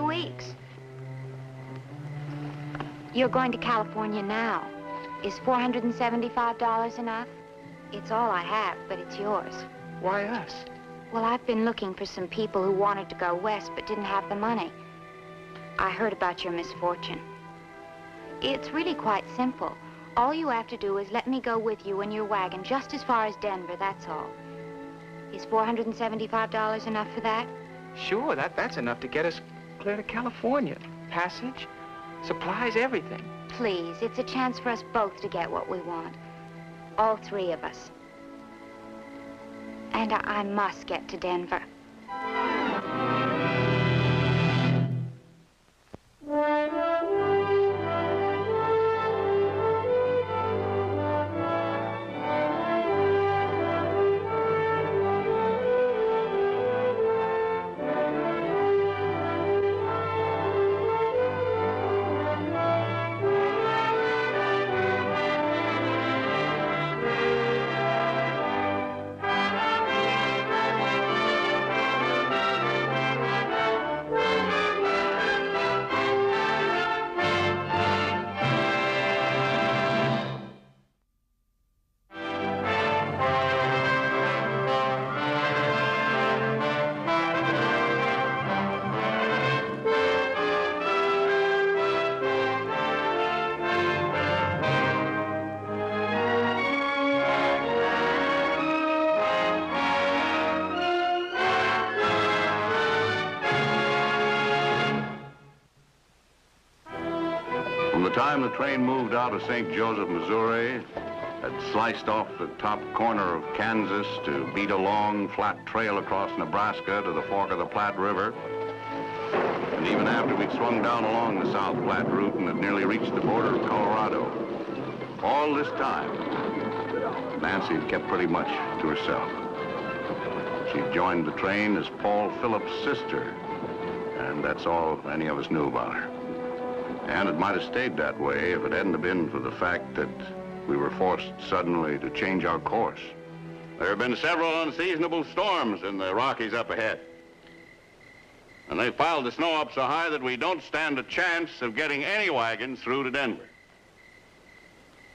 weeks. You're going to California now. Is $475 enough? It's all I have, but it's yours. Why us? Well, I've been looking for some people who wanted to go west but didn't have the money. I heard about your misfortune. It's really quite simple. All you have to do is let me go with you in your wagon just as far as Denver, that's all. Is $475 enough for that? Sure, that's enough to get us clear to California. Passage, supplies, everything. Please, it's a chance for us both to get what we want. All three of us. And I must get to Denver. From the time the train moved out of St. Joseph, Missouri, had sliced off the top corner of Kansas to beat a long, flat trail across Nebraska to the fork of the Platte River, and even after we'd swung down along the South Platte route and had nearly reached the border of Colorado, all this time, Nancy had kept pretty much to herself. She'd joined the train as Paul Phillips' sister, and that's all any of us knew about her. And it might have stayed that way if it hadn't have been for the fact that we were forced suddenly to change our course. There have been several unseasonable storms in the Rockies up ahead. And they piled the snow up so high that we don't stand a chance of getting any wagons through to Denver.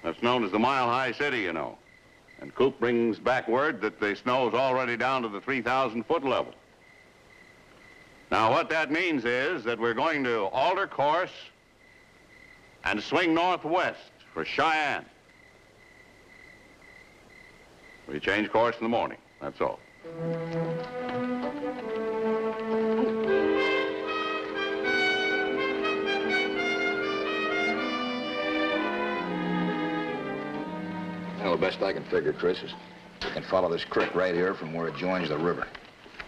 That's known as the Mile High City, you know. And Coop brings back word that the snow is already down to the 3,000-foot level. Now, what that means is that we're going to alter course and swing northwest for Cheyenne. We change course in the morning, that's all. Well, the best I can figure, Chris, is we can follow this creek right here from where it joins the river.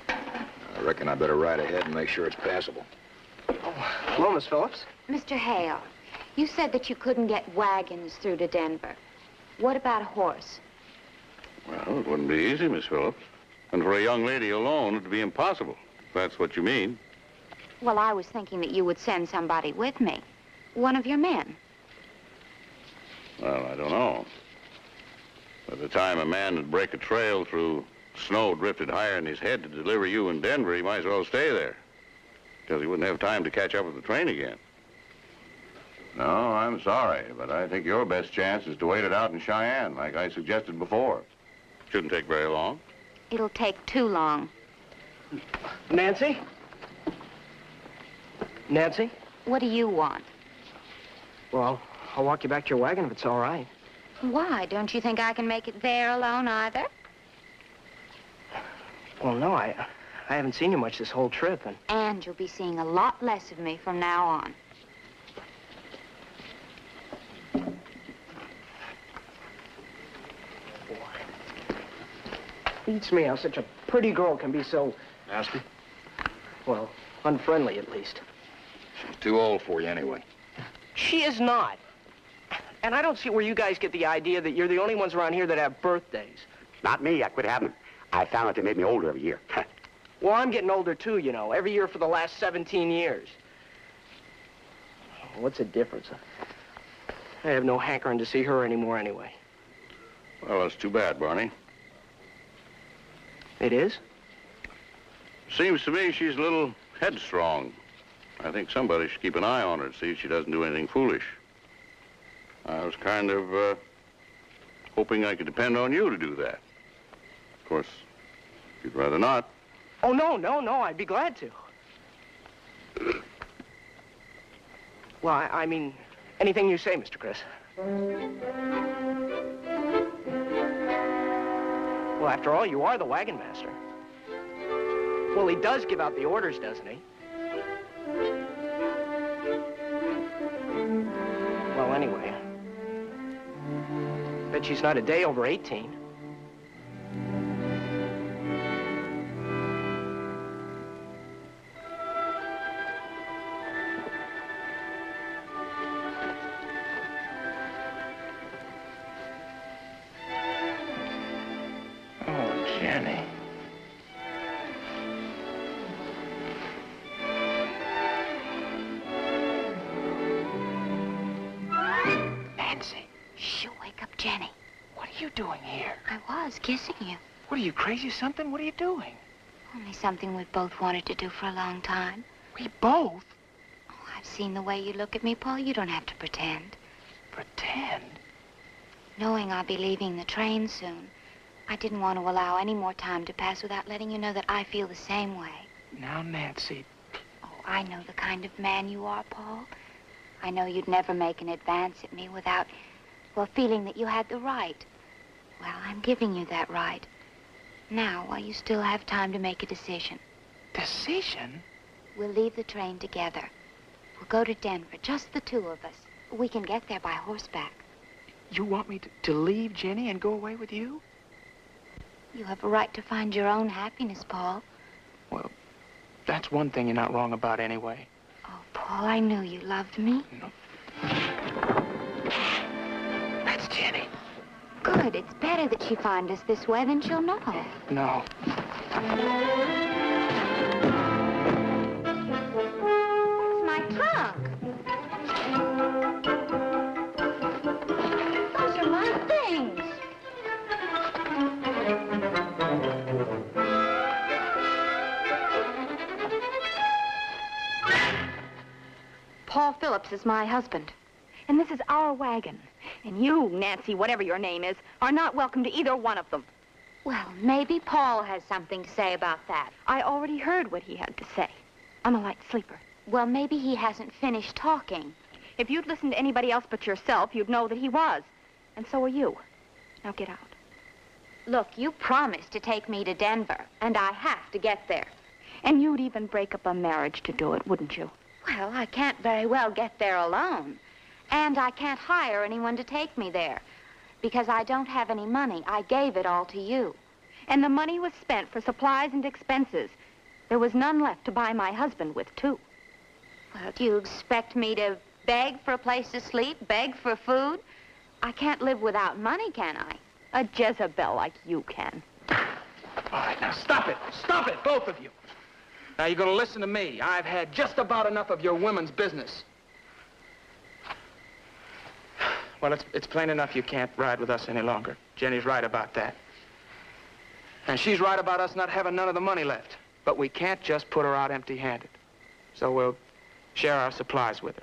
I reckon I better ride ahead and make sure it's passable. Oh, hello, Miss Phillips. Mr. Hale, you said that you couldn't get wagons through to Denver. What about a horse? Well, it wouldn't be easy, Miss Phillips. And for a young lady alone, it'd be impossible, if that's what you mean. Well, I was thinking that you would send somebody with me. One of your men. Well, I don't know. By the time a man would break a trail through snow drifted higher in his head to deliver you in Denver, he might as well stay there, because he wouldn't have time to catch up with the train again. No, I'm sorry, but I think your best chance is to wait it out in Cheyenne, like I suggested before. Shouldn't take very long. It'll take too long. Nancy? Nancy? What do you want? Well, I'll walk you back to your wagon if it's all right. Why? Don't you think I can make it there alone either? Well, no, I haven't seen you much this whole trip, And you'll be seeing a lot less of me from now on. Beats me how such a pretty girl can be so... Nasty? Well, unfriendly, at least. She's too old for you anyway. She is not. And I don't see where you guys get the idea that you're the only ones around here that have birthdays. Not me. I quit having them. I found out they made me older every year. Well, I'm getting older, too, you know. Every year for the last 17 years. What's the difference? I have no hankering to see her anymore anyway. Well, that's too bad, Barney. It is? Seems to me she's a little headstrong. I think somebody should keep an eye on her to see she doesn't do anything foolish. I was kind of hoping I could depend on you to do that. Of course, if you'd rather not. Oh, no, I'd be glad to. Well, I mean, anything you say, Mr. Chris. Well, after all, you are the wagon master. Well, he does give out the orders, doesn't he? Well, anyway, bet she's not a day over 18. Oh, Jenny. Shh, wake up Jenny. What are you doing here? I was kissing you. What, are you crazy or something? What are you doing? Only something we've both wanted to do for a long time. We both? Oh, I've seen the way you look at me, Paul. You don't have to pretend. Pretend? Knowing I'll be leaving the train soon, I didn't want to allow any more time to pass without letting you know that I feel the same way. Now, Nancy. Oh, I know the kind of man you are, Paul. I know you'd never make an advance at me without, well, feeling that you had the right. Well, I'm giving you that right. Now, while you still have time to make a decision. Decision? We'll leave the train together. We'll go to Denver, just the two of us. We can get there by horseback. You want me to leave Jenny and go away with you? You have a right to find your own happiness, Paul. Well, that's one thing you're not wrong about anyway. Oh, Paul, I knew you loved me. No. That's Jenny. Good. It's better that she find us this way than she'll know. No. It's my trunk. Those are my things. Paul Phillips is my husband. And this is our wagon. And you, Nancy, whatever your name is, are not welcome to either one of them. Well, maybe Paul has something to say about that. I already heard what he had to say. I'm a light sleeper. Well, maybe he hasn't finished talking. If you'd listened to anybody else but yourself, you'd know that he was. And so are you. Now get out. Look, you promised to take me to Denver, and I have to get there. And you'd even break up a marriage to do it, wouldn't you? Well, I can't very well get there alone. And I can't hire anyone to take me there. Because I don't have any money. I gave it all to you. And the money was spent for supplies and expenses. There was none left to buy my husband with, too. Well, do you expect me to beg for a place to sleep, beg for food? I can't live without money, can I? A Jezebel like you can. All right, now stop it. Stop it, both of you. Now, you're going to listen to me. I've had just about enough of your women's business. Well, it's plain enough you can't ride with us any longer. Jenny's right about that. And she's right about us not having none of the money left. But we can't just put her out empty-handed. So we'll share our supplies with her.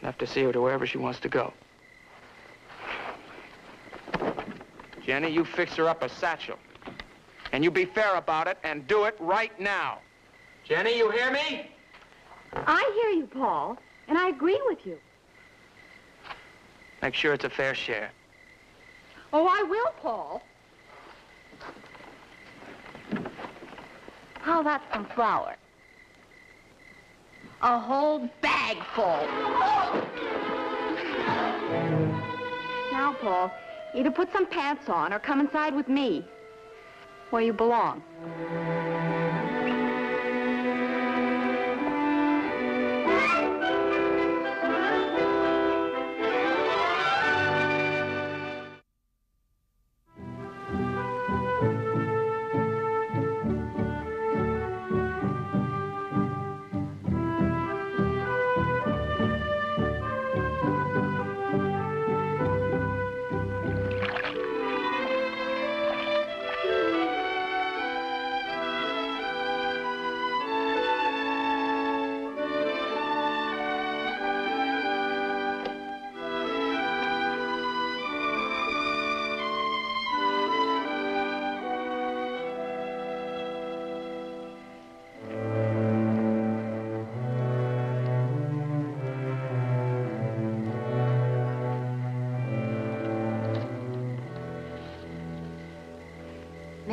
We'll have to see her to wherever she wants to go. Jenny, you fix her up a satchel. And you be fair about it and do it right now. Jenny, you hear me? I hear you, Paul, and I agree with you. Make sure it's a fair share. Oh, I will, Paul. How about some flour? A whole bag full. Now, Paul, either put some pants on or come inside with me, where you belong.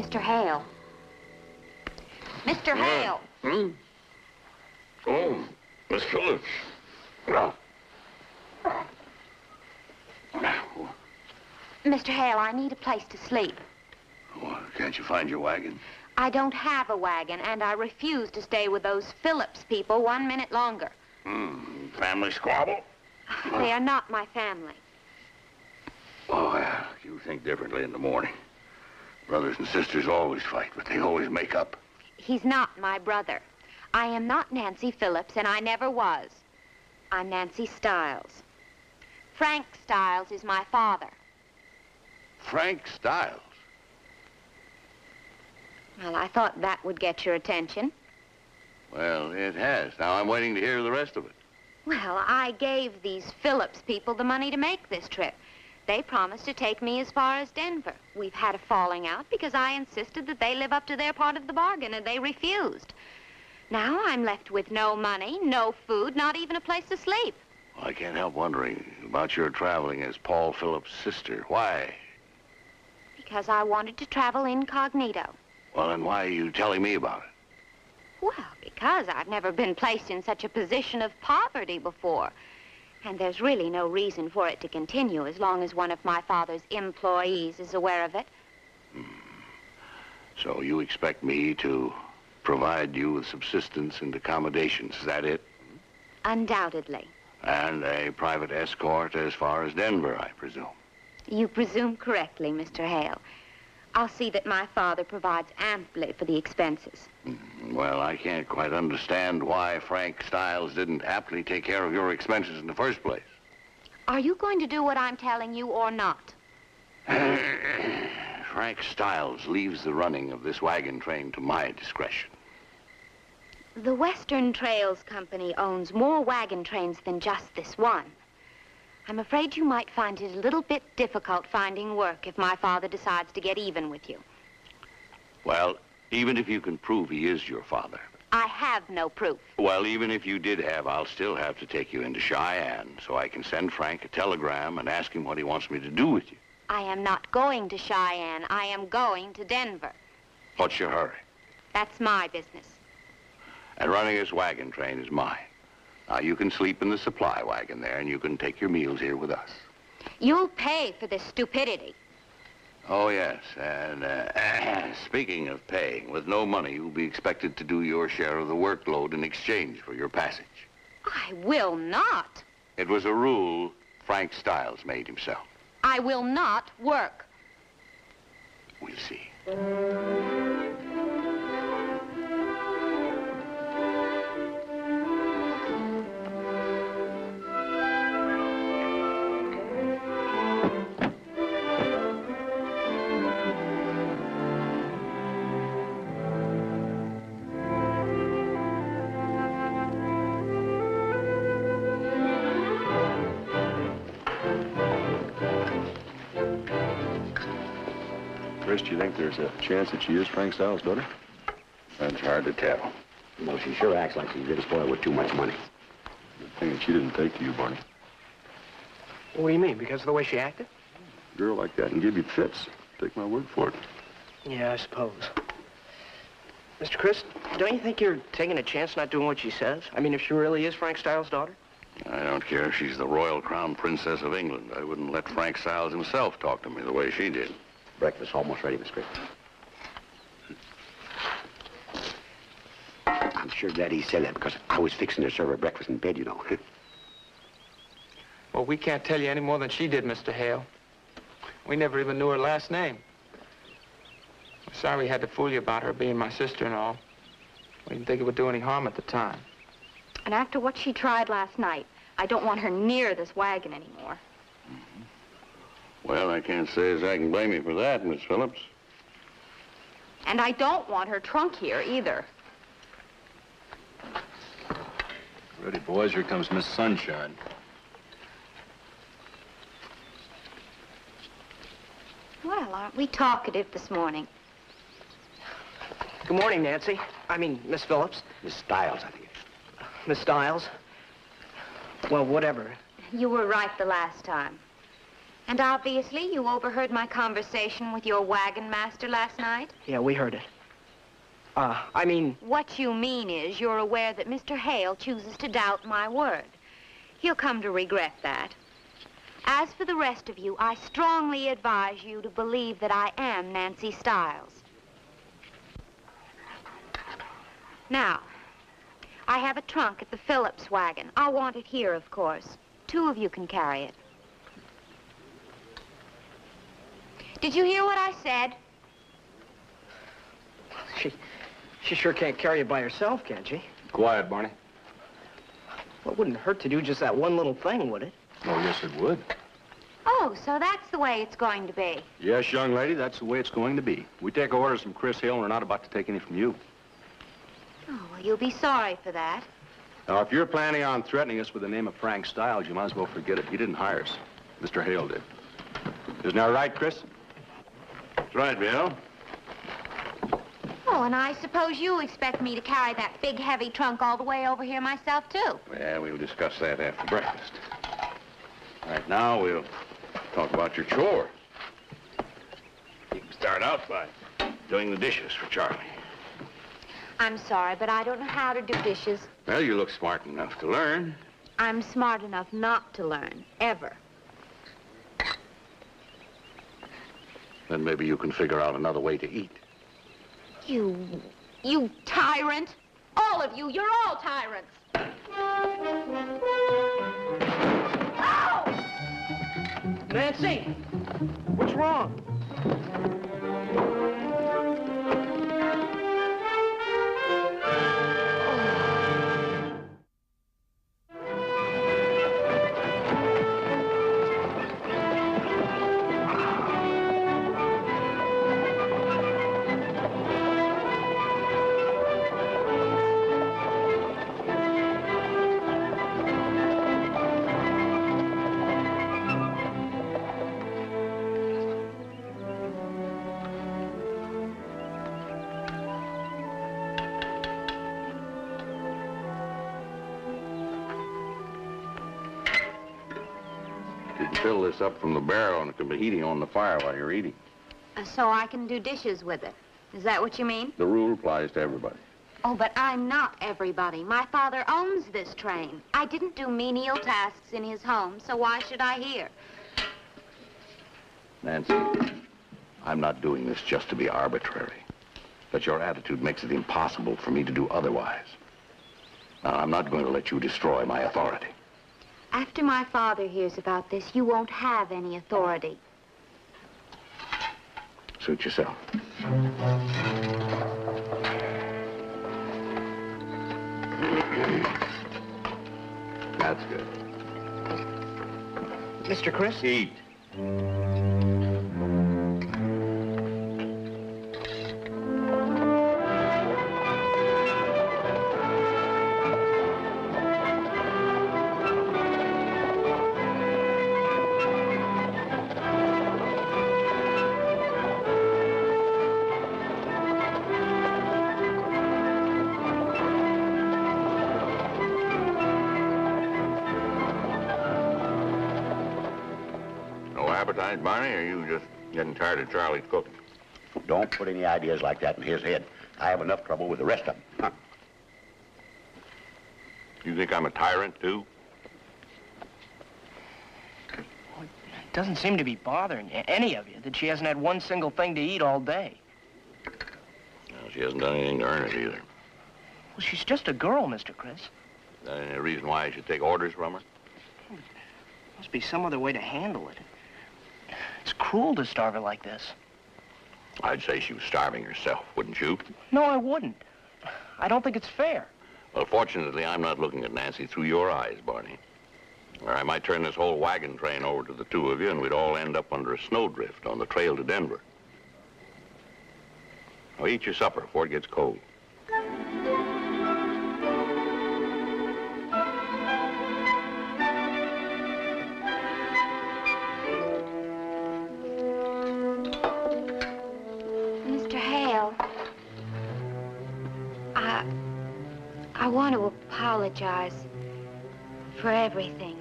Mr. Hale. Mr. Hale! Oh, Miss Phillips. No. Mr. Hale, I need a place to sleep. Well, can't you find your wagon? I don't have a wagon, and I refuse to stay with those Phillips people 1 minute longer. Family squabble? They are not my family. Oh, yeah, you think differently in the morning. Brothers and sisters always fight, but they always make up. He's not my brother. I am not Nancy Phillips, and I never was. I'm Nancy Stiles. Frank Stiles is my father. Frank Stiles? Well, I thought that would get your attention. Well, it has. Now I'm waiting to hear the rest of it. Well, I gave these Phillips people the money to make this trip. They promised to take me as far as Denver. We've had a falling out because I insisted that they live up to their part of the bargain, and they refused. Now I'm left with no money, no food, not even a place to sleep. Well, I can't help wondering about your traveling as Paul Phillips' sister. Why? Because I wanted to travel incognito. Well, then why are you telling me about it? Well, because I've never been placed in such a position of poverty before. And there's really no reason for it to continue as long as one of my father's employees is aware of it. So you expect me to provide you with subsistence and accommodations, is that it? Undoubtedly. And a private escort as far as Denver, I presume. You presume correctly, Mr. Hale. I'll see that my father provides amply for the expenses. Well, I can't quite understand why Frank Stiles didn't aptly take care of your expenses in the first place. Are you going to do what I'm telling you or not? Frank Stiles leaves the running of this wagon train to my discretion. The Western Trails Company owns more wagon trains than just this one. I'm afraid you might find it a little bit difficult finding work if my father decides to get even with you. Well, even if you can prove he is your father. I have no proof. Well, even if you did have, I'll still have to take you into Cheyenne so I can send Frank a telegram and ask him what he wants me to do with you. I am not going to Cheyenne. I am going to Denver. What's your hurry? That's my business. And running this wagon train is mine. Now, you can sleep in the supply wagon there, and you can take your meals here with us. You'll pay for this stupidity. Oh, yes. And speaking of paying, with no money, you'll be expected to do your share of the workload in exchange for your passage. I will not. It was a rule Frank Stiles made himself. I will not work. We'll see. Chris, do you think there's a chance that she is Frank Stiles' daughter? That's hard to tell. No, she sure acts like she's really spoiled with too much money. Good thing that she didn't take to you, Barney. What do you mean? Because of the way she acted? A girl like that can give you fits. Take my word for it. Yeah, I suppose. Mr. Chris, don't you think you're taking a chance not doing what she says? I mean, if she really is Frank Stiles' daughter? I don't care if she's the royal crown princess of England. I wouldn't let Frank Stiles himself talk to me the way she did. Breakfast almost ready, Miss Chris. I'm sure Daddy said that because I was fixing to serve her breakfast in bed, you know. Well, we can't tell you any more than she did, Mr. Hale. We never even knew her last name. We're sorry we had to fool you about her being my sister and all. We didn't think it would do any harm at the time. And after what she tried last night, I don't want her near this wagon anymore. Well, I can't say as I can blame you for that, Miss Phillips. And I don't want her trunk here either. Ready, boys. Here comes Miss Sunshine. Well, aren't we talkative this morning? Good morning, Nancy. I mean, Miss Phillips. Miss Stiles, I think. Miss Stiles. Well, whatever. You were right the last time. And obviously you overheard my conversation with your wagon master last night? Yeah, we heard it. I mean... What you mean is you're aware that Mr. Hale chooses to doubt my word. He'll come to regret that. As for the rest of you, I strongly advise you to believe that I am Nancy Stiles. Now, I have a trunk at the Phillips wagon. I'll want it here, of course. 2 of you can carry it. Did you hear what I said? She sure can't carry it by herself, can she? Quiet, Barney. Well, it wouldn't hurt to do just that one little thing, would it? Oh, yes, it would. Oh, so that's the way it's going to be. Yes, young lady, that's the way it's going to be. We take orders from Chris Hill, and we're not about to take any from you. Oh, well, you'll be sorry for that. Now, if you're planning on threatening us with the name of Frank Stiles, you might as well forget it. He didn't hire us. Mr. Hale did. Isn't that right, Chris? That's right, Bill. Oh, and I suppose you expect me to carry that big, heavy trunk all the way over here myself, too. Yeah, we'll discuss that after breakfast. Right now, we'll talk about your chore. You can start out by doing the dishes for Charlie. I'm sorry, but I don't know how to do dishes. Well, you look smart enough to learn. I'm smart enough not to learn, ever. Then maybe you can figure out another way to eat. You tyrant! All of you, you're all tyrants! Ow! Nancy! What's wrong? You can fill this up from the barrel and it can be heating on the fire while you're eating. So I can do dishes with it. Is that what you mean? The rule applies to everybody. Oh, but I'm not everybody. My father owns this train. I didn't do menial tasks in his home, so why should I here? Nancy, I'm not doing this just to be arbitrary. But your attitude makes it impossible for me to do otherwise. Now, I'm not going to let you destroy my authority. After my father hears about this, you won't have any authority. Suit yourself. That's good. Mr. Chris? Eat. Appetite, Barney, or are you just getting tired of Charlie's cooking? Don't put any ideas like that in his head. I have enough trouble with the rest of them. Huh? You think I'm a tyrant, too? Well, it doesn't seem to be bothering any of you that she hasn't had one single thing to eat all day. No, she hasn't done anything to earn it either. Well, she's just a girl, Mr. Chris. Any reason why I should take orders from her? Must be some other way to handle it. It's cruel to starve her like this. I'd say she was starving herself, wouldn't you? No, I wouldn't. I don't think it's fair. Well, fortunately, I'm not looking at Nancy through your eyes, Barney. Or I might turn this whole wagon train over to the 2 of you, and we'd all end up under a snowdrift on the trail to Denver. Now, eat your supper before it gets cold. I want to apologize for everything.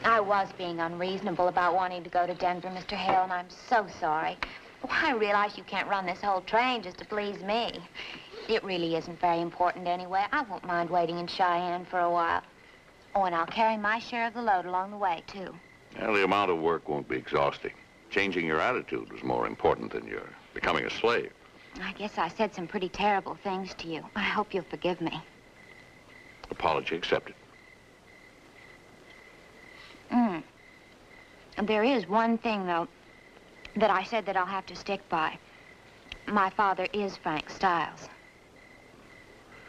I was being unreasonable about wanting to go to Denver, Mr. Hale, and I'm so sorry. Oh, I realize you can't run this whole train just to please me. It really isn't very important anyway. I won't mind waiting in Cheyenne for a while. Oh, and I'll carry my share of the load along the way, too. Well, the amount of work won't be exhausting. Changing your attitude was more important than your becoming a slave. I guess I said some pretty terrible things to you. I hope you'll forgive me. Apology accepted. And there is one thing, though, that I said that I'll have to stick by. My father is Frank Stiles.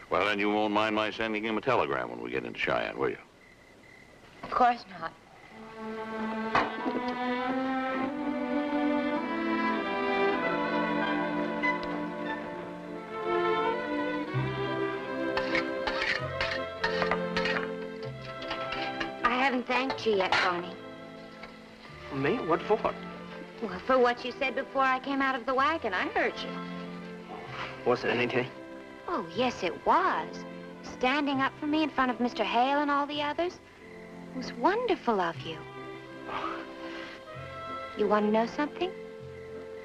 Well, then you won't mind my sending him a telegram when we get into Cheyenne, will you? Of course not. I haven't thanked you yet, Barney. Me? What for? Well, for what you said before I came out of the wagon. I heard you. Was it anything? Oh, yes, it was. Standing up for me in front of Mr. Hale and all the others. It was wonderful of you. You want to know something?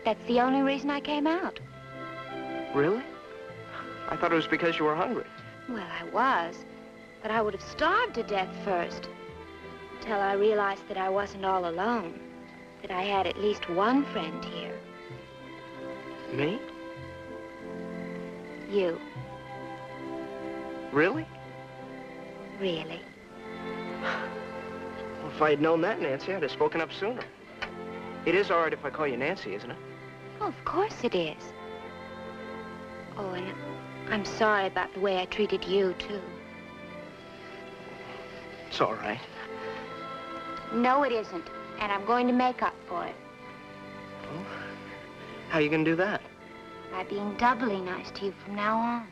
That's the only reason I came out. Really? I thought it was because you were hungry. Well, I was. But I would have starved to death first. Till I realized that I wasn't all alone. That I had at least one friend here. Me? You. Really? Really. Well, if I had known that, Nancy, I'd have spoken up sooner. It is all right if I call you Nancy, isn't it? Oh, of course it is. Oh, and I'm sorry about the way I treated you, too. It's all right. No, it isn't. And I'm going to make up for it. Well, how are you going to do that? By being doubly nice to you from now on.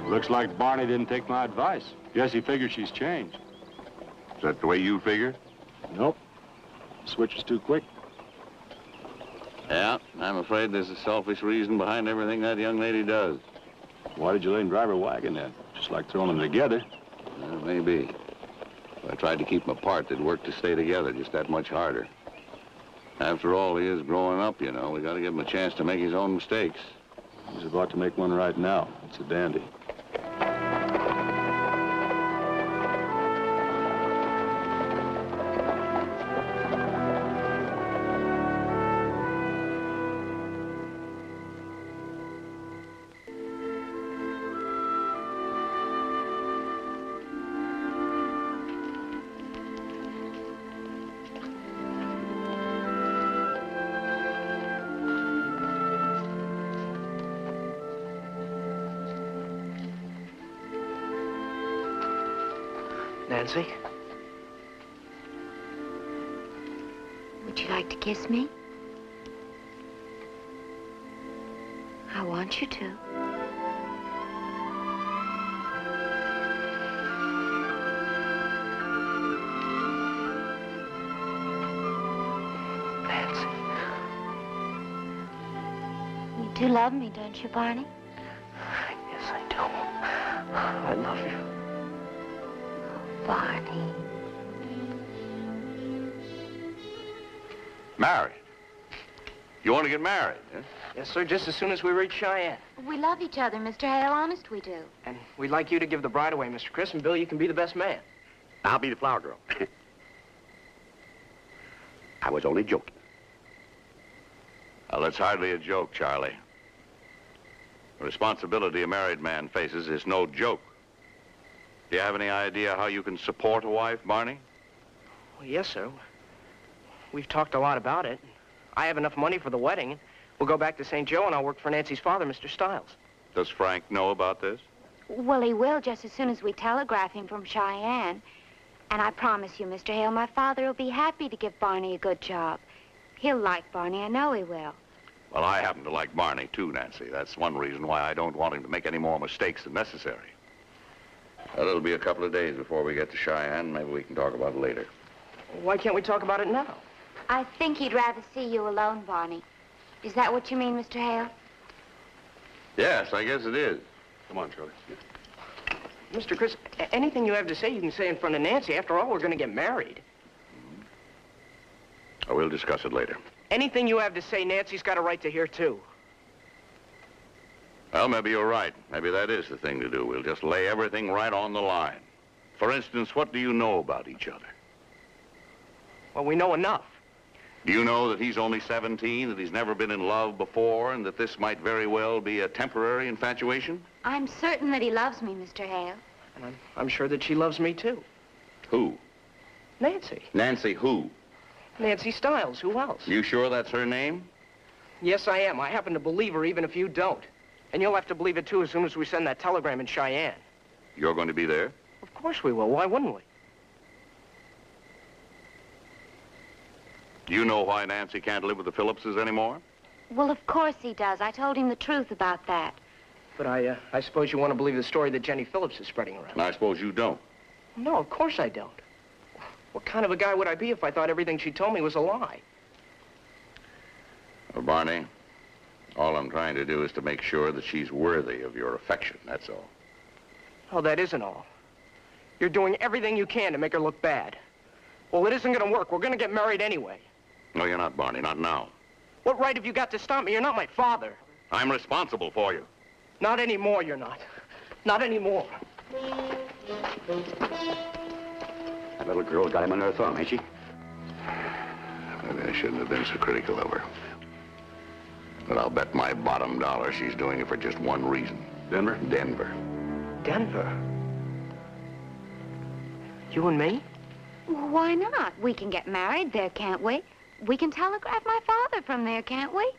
Looks like Barney didn't take my advice. Guess he figures she's changed. Is that the way you figure? Nope. Switch was too quick. Yeah, I'm afraid there's a selfish reason behind everything that young lady does. Why did you let him drive her wagon then? Just like throwing them together. Maybe. If I tried to keep them apart, they'd work to stay together just that much harder. After all, he is growing up, you know. We got to give him a chance to make his own mistakes. He's about to make one right now. It's a dandy. Nancy? Would you like to kiss me? I want you to. Nancy. You do love me, don't you, Barney? Yes, I do. I love you. Barney. Married? You want to get married, huh? Yes, sir, just as soon as we reach Cheyenne. We love each other, Mr. Hale. Honest, we do. And we'd like you to give the bride away, Mr. Chris, and Bill, you can be the best man. I'll be the flower girl. I was only joking. Well, that's hardly a joke, Charlie. The responsibility a married man faces is no joke. Do you have any idea how you can support a wife, Barney? Well, yes, sir. We've talked a lot about it. I have enough money for the wedding. We'll go back to St. Joe, and I'll work for Nancy's father, Mr. Stiles. Does Frank know about this? Well, he will just as soon as we telegraph him from Cheyenne. And I promise you, Mr. Hale, my father will be happy to give Barney a good job. He'll like Barney, I know he will. Well, I happen to like Barney, too, Nancy. That's one reason why I don't want him to make any more mistakes than necessary. Well, it'll be a couple of days before we get to Cheyenne. Maybe we can talk about it later. Why can't we talk about it now? I think he'd rather see you alone, Barney. Is that what you mean, Mr. Hale? Yes, I guess it is. Come on, Charlie. Yeah. Mr. Chris, anything you have to say, you can say in front of Nancy. After all, we're going to get married. Oh, we'll discuss it later. Anything you have to say, Nancy's got a right to hear, too. Well, maybe you're right. Maybe that is the thing to do. We'll just lay everything right on the line. For instance, what do you know about each other? Well, we know enough. Do you know that he's only 17, that he's never been in love before, and that this might very well be a temporary infatuation? I'm certain that he loves me, Mr. Hale. And I'm sure that she loves me, too. Who? Nancy. Nancy who? Nancy Stiles. Who else? You sure that's her name? Yes, I am. I happen to believe her, even if you don't. And you'll have to believe it, too, as soon as we send that telegram in Cheyenne. You're going to be there? Of course we will. Why wouldn't we? Do you know why Nancy can't live with the Phillipses anymore? Well, of course he does. I told him the truth about that. But I suppose you want to believe the story that Jenny Phillips is spreading around. And I suppose you don't. No, of course I don't. What kind of a guy would I be if I thought everything she told me was a lie? Well, Barney, all I'm trying to do is to make sure that she's worthy of your affection, that's all. Oh, that isn't all. You're doing everything you can to make her look bad. Well, it isn't going to work. We're going to get married anyway. No, you're not, Barney, not now. What right have you got to stop me? You're not my father. I'm responsible for you. Not anymore, you're not. Not anymore. That little girl's got him under her thumb, ain't she? Maybe I shouldn't have been so critical of her. But I'll bet my bottom dollar she's doing it for just one reason. Denver? Denver. Denver? You and me? Well, why not? We can get married there, can't we? We can telegraph my father from there, can't we?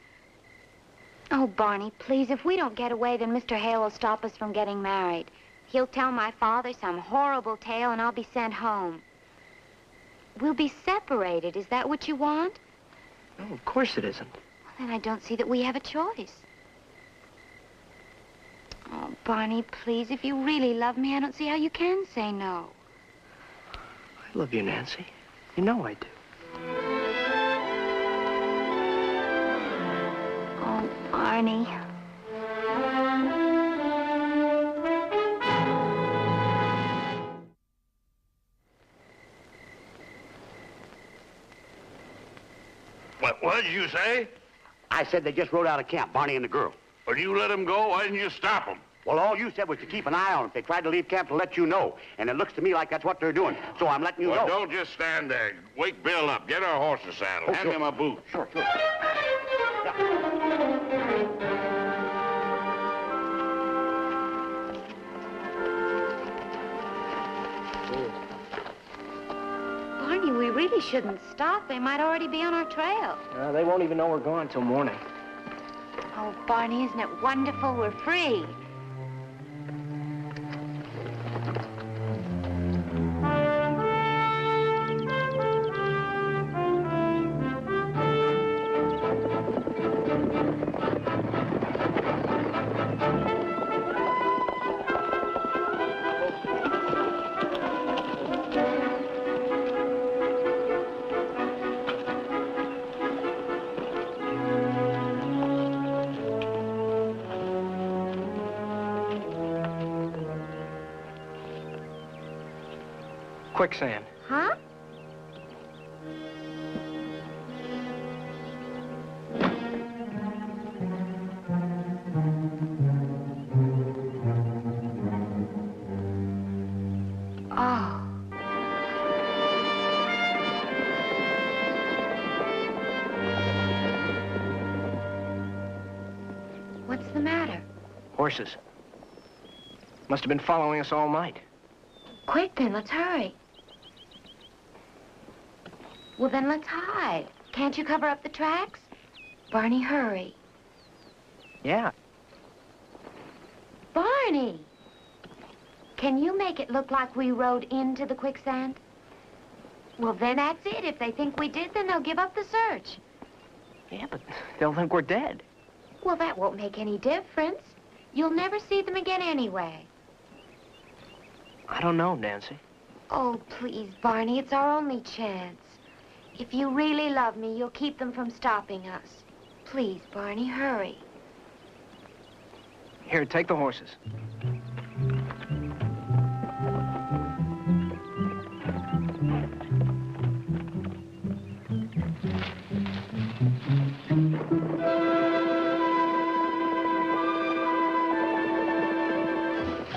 Oh, Barney, please, if we don't get away, then Mr. Hale will stop us from getting married. He'll tell my father some horrible tale, and I'll be sent home. We'll be separated. Is that what you want? No, of course it isn't. Well, then I don't see that we have a choice. Oh, Barney, please, if you really love me, I don't see how you can say no. I love you, Nancy. You know I do. Oh, Barney. What did you say? I said they just rode out of camp, Barney and the girl. Well, you let them go? Why didn't you stop them? Well, all you said was to keep an eye on them. If they tried to leave camp, to let you know. And it looks to me like that's what they're doing. So I'm letting you know. Don't just stand there. Wake Bill up. Get our horses saddled. Oh, Hand sure. him a boot. Sure. Barney, we really shouldn't stop. They might already be on our trail. They won't even know we're gone till morning. Oh, Barney, isn't it wonderful? We're free. Quicksand. Huh? Oh. What's the matter? Horses. Must have been following us all night. Quick, then, let's hurry. Well, then let's hide. Can't you cover up the tracks? Barney, hurry. Yeah. Barney! Can you make it look like we rode into the quicksand? Well, then that's it. If they think we did, then they'll give up the search. Yeah, but they'll think we're dead. Well, that won't make any difference. You'll never see them again anyway. I don't know, Nancy. Oh, please, Barney, it's our only chance. If you really love me, you'll keep them from stopping us. Please, Barney, hurry. Here, take the horses.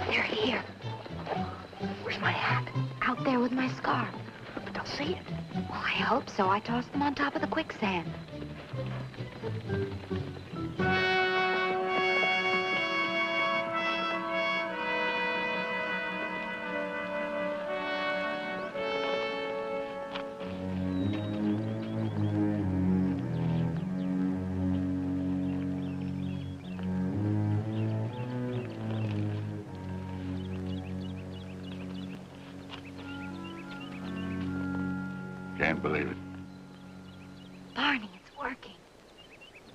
They're here. Where's my hat? Out there with my scarf. But they'll see it. Well, I hope so. I tossed them on top of the quicksand. Can't believe it. Barney, it's working.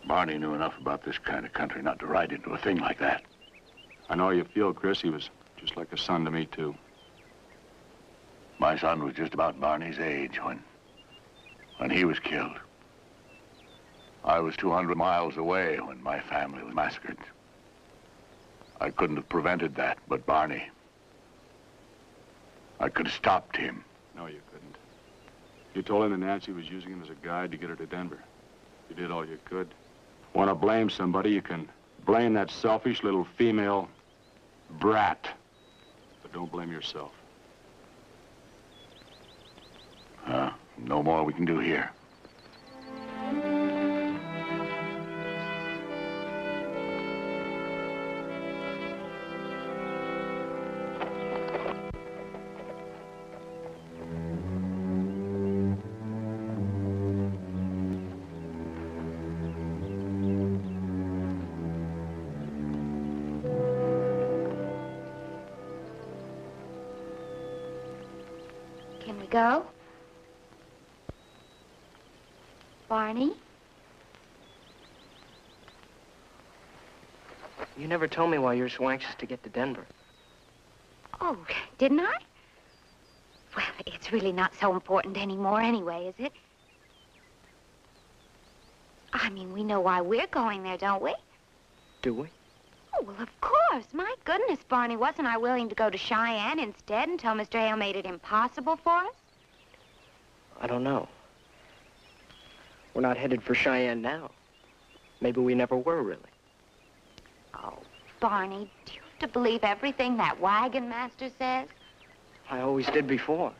Barney knew enough about this kind of country not to ride into a thing like that. I know how you feel, Chris. He was just like a son to me, too. My son was just about Barney's age when he was killed. I was 200 miles away when my family was massacred. I couldn't have prevented that, but Barney, I could have stopped him. No, you couldn't. You told him that Nancy was using him as a guide to get her to Denver. You did all you could. Want to blame somebody, you can blame that selfish little female brat. But don't blame yourself. No more we can do here. Can we go? Barney? You never told me why you're so anxious to get to Denver. Oh, didn't I? Well, it's really not so important anymore anyway, is it? I mean, we know why we're going there, don't we? Do we? Oh, well, of course. My goodness, Barney, wasn't I willing to go to Cheyenne instead until Mr. Hale made it impossible for us? I don't know. We're not headed for Cheyenne now. Maybe we never were, really. Oh, Barney, do you have to believe everything that wagon master says? I always did before.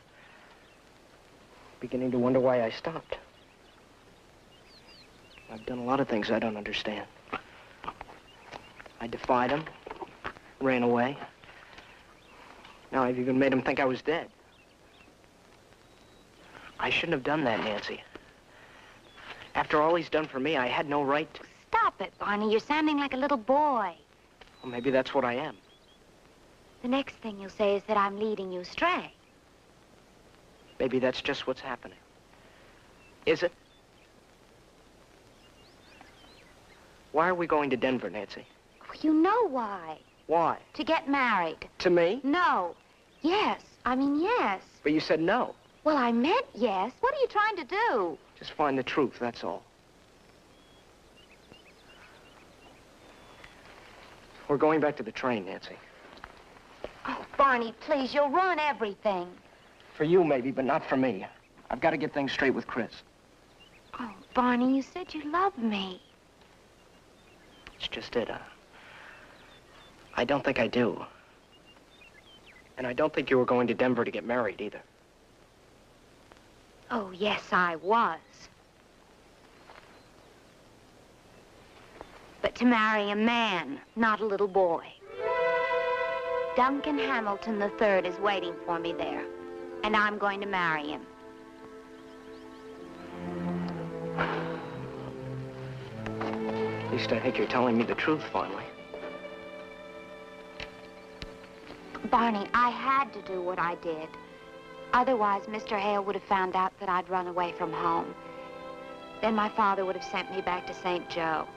Beginning to wonder why I stopped. I've done a lot of things I don't understand. I defied him, ran away. Now I've even made him think I was dead. I shouldn't have done that, Nancy. After all he's done for me, I had no right to... Stop it, Barney. You're sounding like a little boy. Well, maybe that's what I am. The next thing you'll say is that I'm leading you astray. Maybe that's just what's happening. Is it? Why are we going to Denver, Nancy? Well, you know why. Why? To get married. To me? No. Yes. I mean, yes. But you said no. Well, I meant yes. What are you trying to do? Just find the truth, that's all. We're going back to the train, Nancy. Oh, Barney, please, you'll ruin everything. For you, maybe, but not for me. I've got to get things straight with Chris. Oh, Barney, you said you loved me. It's just it. I don't think I do. And I don't think you were going to Denver to get married, either. Oh, yes, I was. But to marry a man, not a little boy. Duncan Hamilton III is waiting for me there, and I'm going to marry him. At least I think you're telling me the truth, finally. Barney, I had to do what I did. Otherwise, Mr. Hale would have found out that I'd run away from home. Then my father would have sent me back to St. Joe.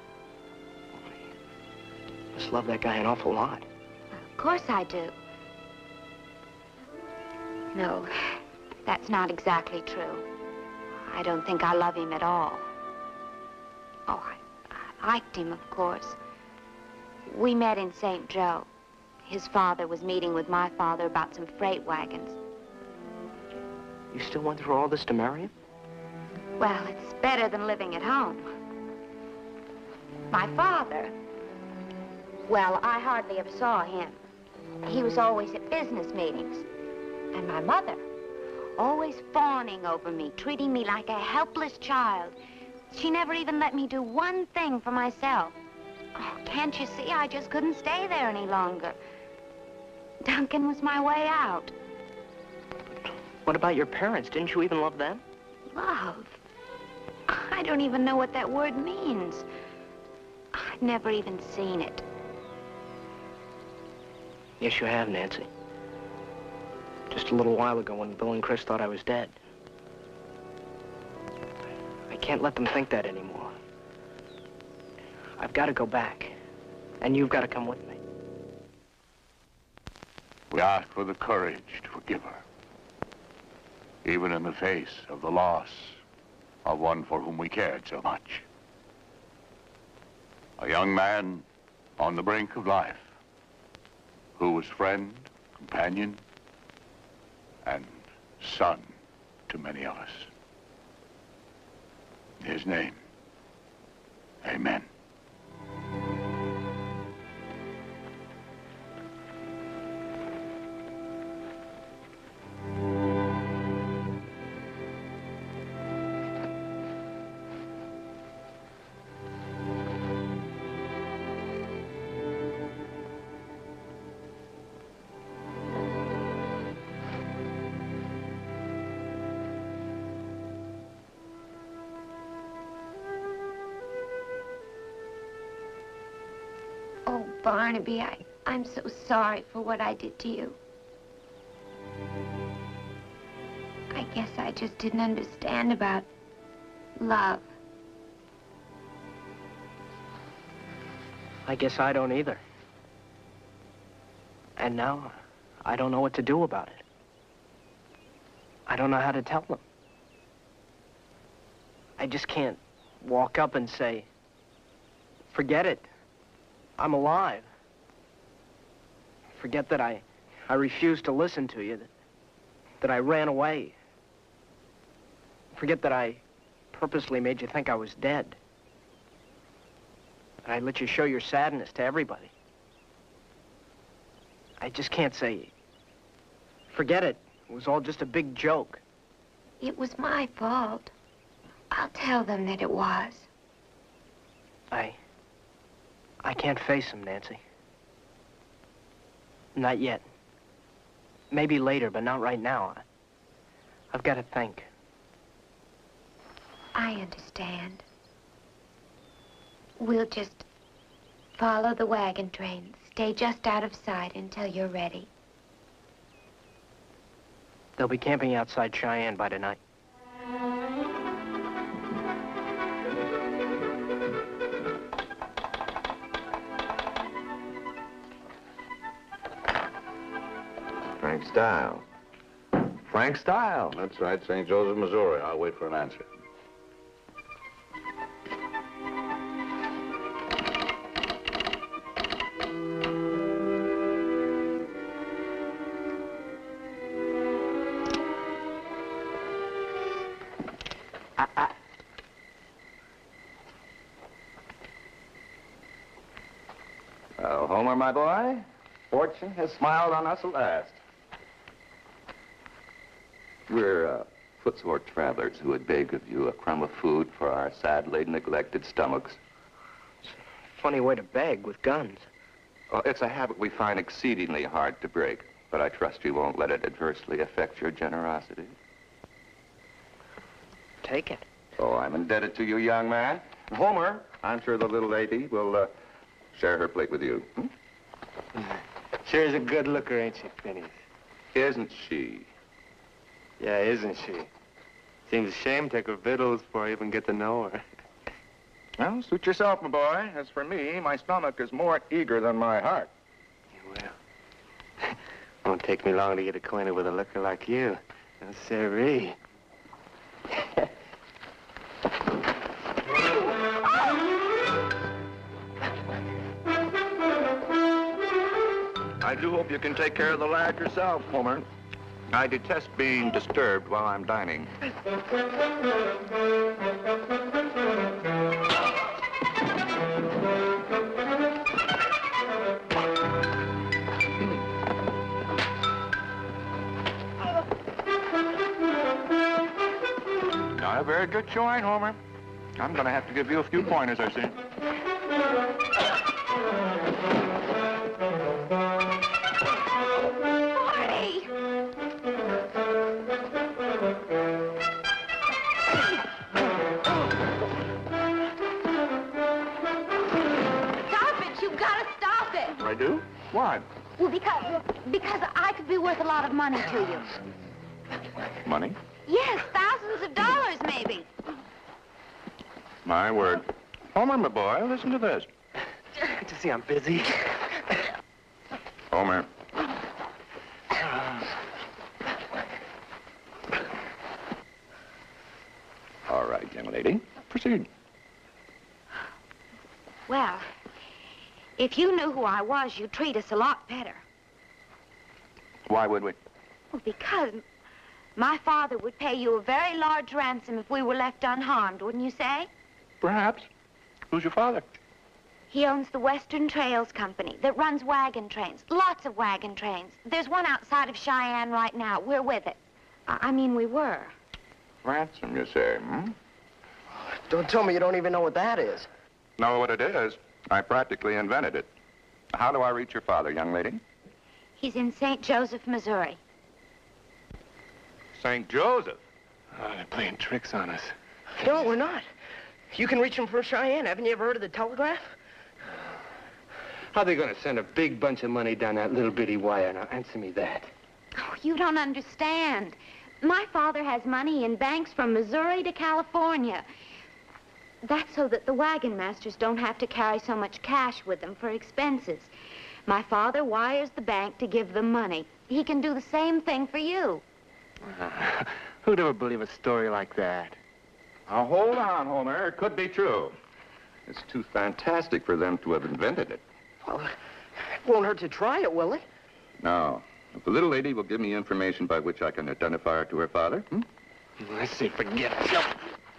I just love that guy an awful lot. Of course I do. No, that's not exactly true. I don't think I love him at all. Oh, I liked him, of course. We met in St. Joe. His father was meeting with my father about some freight wagons. You still went through all this to marry him? Well, it's better than living at home. My father, well, I hardly ever saw him. He was always at business meetings. And my mother, always fawning over me, treating me like a helpless child. She never even let me do one thing for myself. Oh, can't you see? I just couldn't stay there any longer. Duncan was my way out. What about your parents? Didn't you even love them? Love? I don't even know what that word means. I've never even seen it. Yes, you have, Nancy. Just a little while ago when Bill and Chris thought I was dead. I can't let them think that anymore. I've got to go back, and you've got to come with me. We ask for the courage to forgive her, even in the face of the loss of one for whom we cared so much. A young man on the brink of life, who was friend, companion, and son to many of us. In his name, amen. Oh, Barnaby, I'm so sorry for what I did to you. I guess I just didn't understand about love. I guess I don't either. And now, I don't know what to do about it. I don't know how to tell them. I just can't walk up and say, forget it. I'm alive. Forget that I refused to listen to you, that I ran away. Forget that I purposely made you think I was dead. And I let you show your sadness to everybody. I just can't say, forget it. It was all just a big joke. It was my fault. I'll tell them that it was. I can't face him, Nancy. Not yet. Maybe later, but not right now. I've got to think. I understand. We'll just follow the wagon train. Stay just out of sight until you're ready. They'll be camping outside Cheyenne by tonight. Frank Style. Frank Style. That's right, St. Joseph, Missouri. I'll wait for an answer. Well, Homer, my boy, fortune has smiled on us at last. We're footsore travelers who would beg of you a crumb of food for our sadly neglected stomachs. Funny way to beg with guns. Well, it's a habit we find exceedingly hard to break, but I trust you won't let it adversely affect your generosity. Take it. Oh, I'm indebted to you, young man. Homer, I'm sure the little lady will share her plate with you. Sure is a good looker, ain't she, Phineas? Isn't she? Yeah, isn't she? Seems a shame to take her victuals before I even get to know her. Well, suit yourself, my boy. As for me, my stomach is more eager than my heart. Well, won't take me long to get acquainted with a looker like you. No, sirree. I do hope you can take care of the lad yourself, Homer. I detest being disturbed while I'm dining. Not a very good showing, Homer. I'm going to have to give you a few pointers, I see. I do? Why? Well, because I could be worth a lot of money to you. Money? Yes, thousands of dollars, maybe. My word. Homer, my boy, listen to this. You see, I'm busy. Homer. All right, young lady. Proceed. Well, if you knew who I was, you'd treat us a lot better. Why would we? Well, because my father would pay you a very large ransom if we were left unharmed, wouldn't you say? Perhaps. Who's your father? He owns the Western Trails Company that runs wagon trains, lots of wagon trains. There's one outside of Cheyenne right now. We're with it. I mean, we were. Ransom, you say, hmm? Don't tell me you don't even know what that is. Know what it is? I practically invented it. How do I reach your father, young lady? He's in St. Joseph, Missouri. St. Joseph? Oh, they're playing tricks on us. No, we're not. You can reach him from Cheyenne. Haven't you ever heard of the telegraph? How are they going to send a big bunch of money down that little bitty wire? Now, answer me that. Oh, you don't understand. My father has money in banks from Missouri to California. That's so that the wagon masters don't have to carry so much cash with them for expenses. My father wires the bank to give them money. He can do the same thing for you. Who'd ever believe a story like that? Now, hold on, Homer. It could be true. It's too fantastic for them to have invented it. Well, it won't hurt to try it, will it? No. If the little lady will give me information by which I can identify her to her father, I say forget it.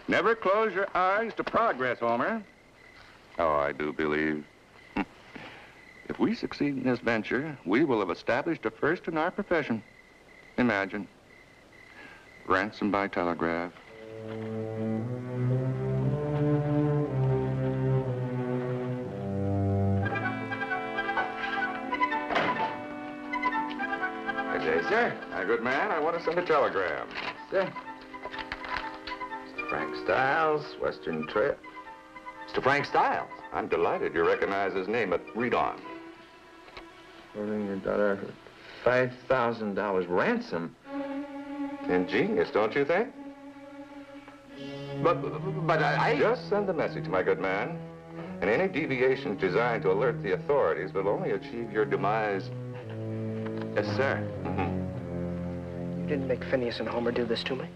Never close your eyes to progress, Homer. Oh, I do believe. If we succeed in this venture, we will have established a first in our profession. Imagine. Ransom by telegraph. Good day, sir. My good man, I want to send a telegram. Sir. Mr. Frank Stiles, Western Trail. Mr. Frank Stiles. I'm delighted you recognize his name, but read on. Holding your daughter $5,000 ransom. Ingenious, don't you think? But I... Just send the message, my good man. And any deviations designed to alert the authorities will only achieve your demise. Yes, sir. You didn't make Phineas and Homer do this to me?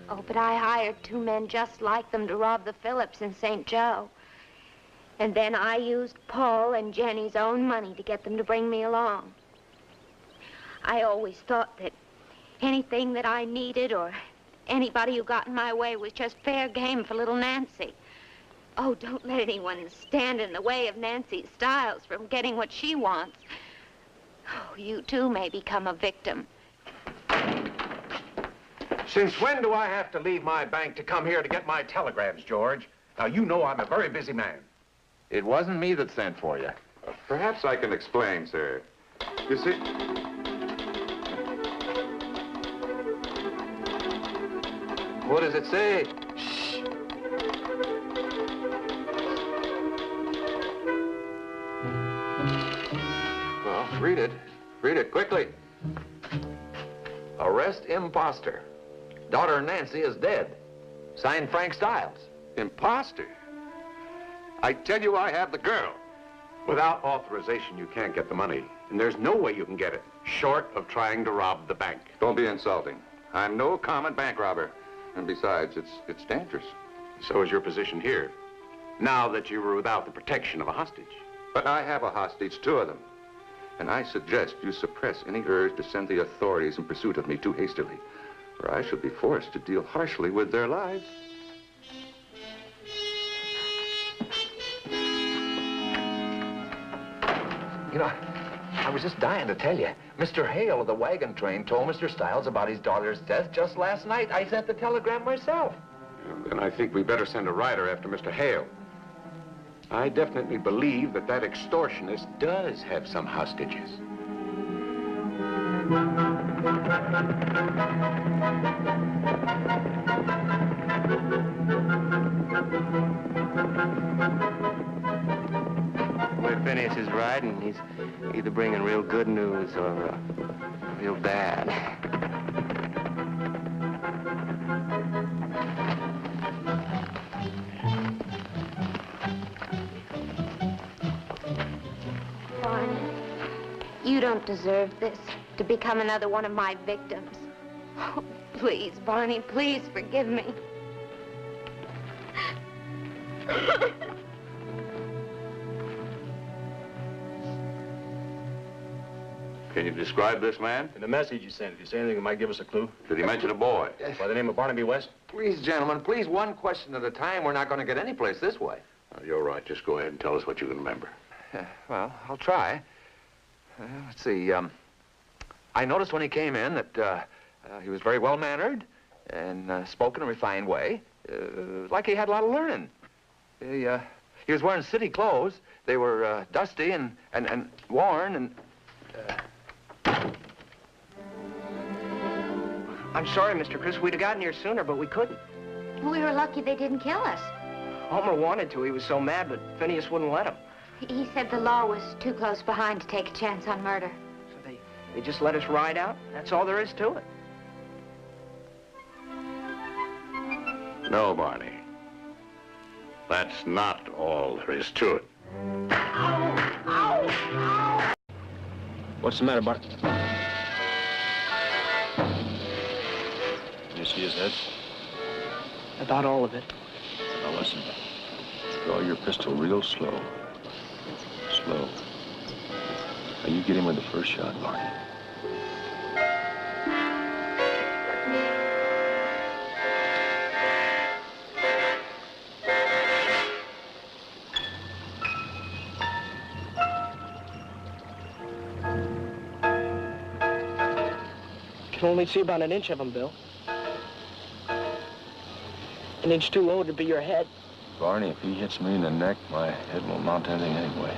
Oh, but I hired two men just like them to rob the Phillips in St. Joe. And then I used Paul and Jenny's own money to get them to bring me along. I always thought that anything that I needed or anybody who got in my way was just fair game for little Nancy. Oh, don't let anyone stand in the way of Nancy Stiles from getting what she wants. Oh, you too may become a victim. Since when do I have to leave my bank to come here to get my telegrams, George? Now, you know I'm a very busy man. It wasn't me that sent for you. Perhaps I can explain, sir. You see... What does it say? Shh. Well, read it. Read it quickly. Arrest imposter. daughter Nancy is dead. Signed Frank Stiles. Imposter? I tell you, I have the girl. Without authorization, you can't get the money. And there's no way you can get it, short of trying to rob the bank. Don't be insulting. I'm no common bank robber. And besides, it's dangerous. So is your position here, now that you were without the protection of a hostage. But I have a hostage, 2 of them. And I suggest you suppress any urge to send the authorities in pursuit of me too hastily, or I shall be forced to deal harshly with their lives. You know, I was just dying to tell you. Mr. Hale of the wagon train told Mr. Stiles about his daughter's death just last night. I sent the telegram myself. Then I think we better send a rider after Mr. Hale. I definitely believe that that extortionist does have some hostages. Well, if Phineas is riding, he's either bringing real good news or real bad. Barney, you don't deserve this, to become another one of my victims. Oh, please, Barney, please forgive me. Can you describe this man? In the message you sent, did you say anything that might give us a clue? Did he mention a boy? By the name of Barnaby West? Please, gentlemen, please, one question at a time. We're not going to get any place this way. You're right. Just go ahead and tell us what you can remember. Well, I'll try. Let's see. I noticed when he came in that he was very well-mannered and spoke in a refined way, like he had a lot of learning. He was wearing city clothes. They were dusty and worn and... I'm sorry, Mr. Chris. We'd have gotten here sooner, but we couldn't. We were lucky they didn't kill us. Homer wanted to. He was so mad, but Phineas wouldn't let him. He said the law was too close behind to take a chance on murder. So they just let us ride out. That's all there is to it. No, Barney. That's not all there is to it. What's the matter, Bart? You see his head? About all of it. Now listen. Draw your pistol real slow. Slow. Now you get him with the first shot, Barney. Can only see about an inch of him, Bill. An inch too low to be your head. Barney, if he hits me in the neck, my head won't mount to anything anyway.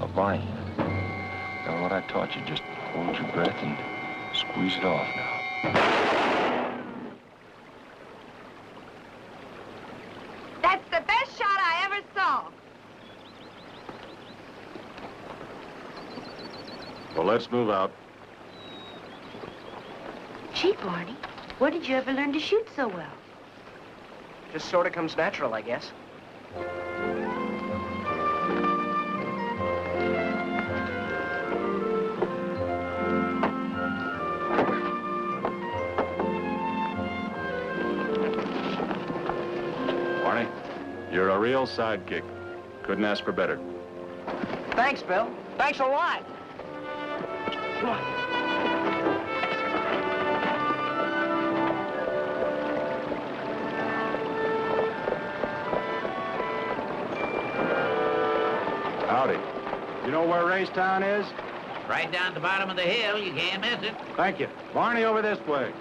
Now, Barney, remember what I taught you? Just hold your breath and squeeze it off now. That's the best shot I ever saw. Well, let's move out. Gee, Barney, where did you ever learn to shoot so well? Just sort of comes natural, I guess. Barney, you're a real sidekick. Couldn't ask for better. Thanks, Bill. Thanks a lot. Come on. Howdy. You know where Racetown is? Right down at the bottom of the hill. You can't miss it. Thank you. Barney, over this way.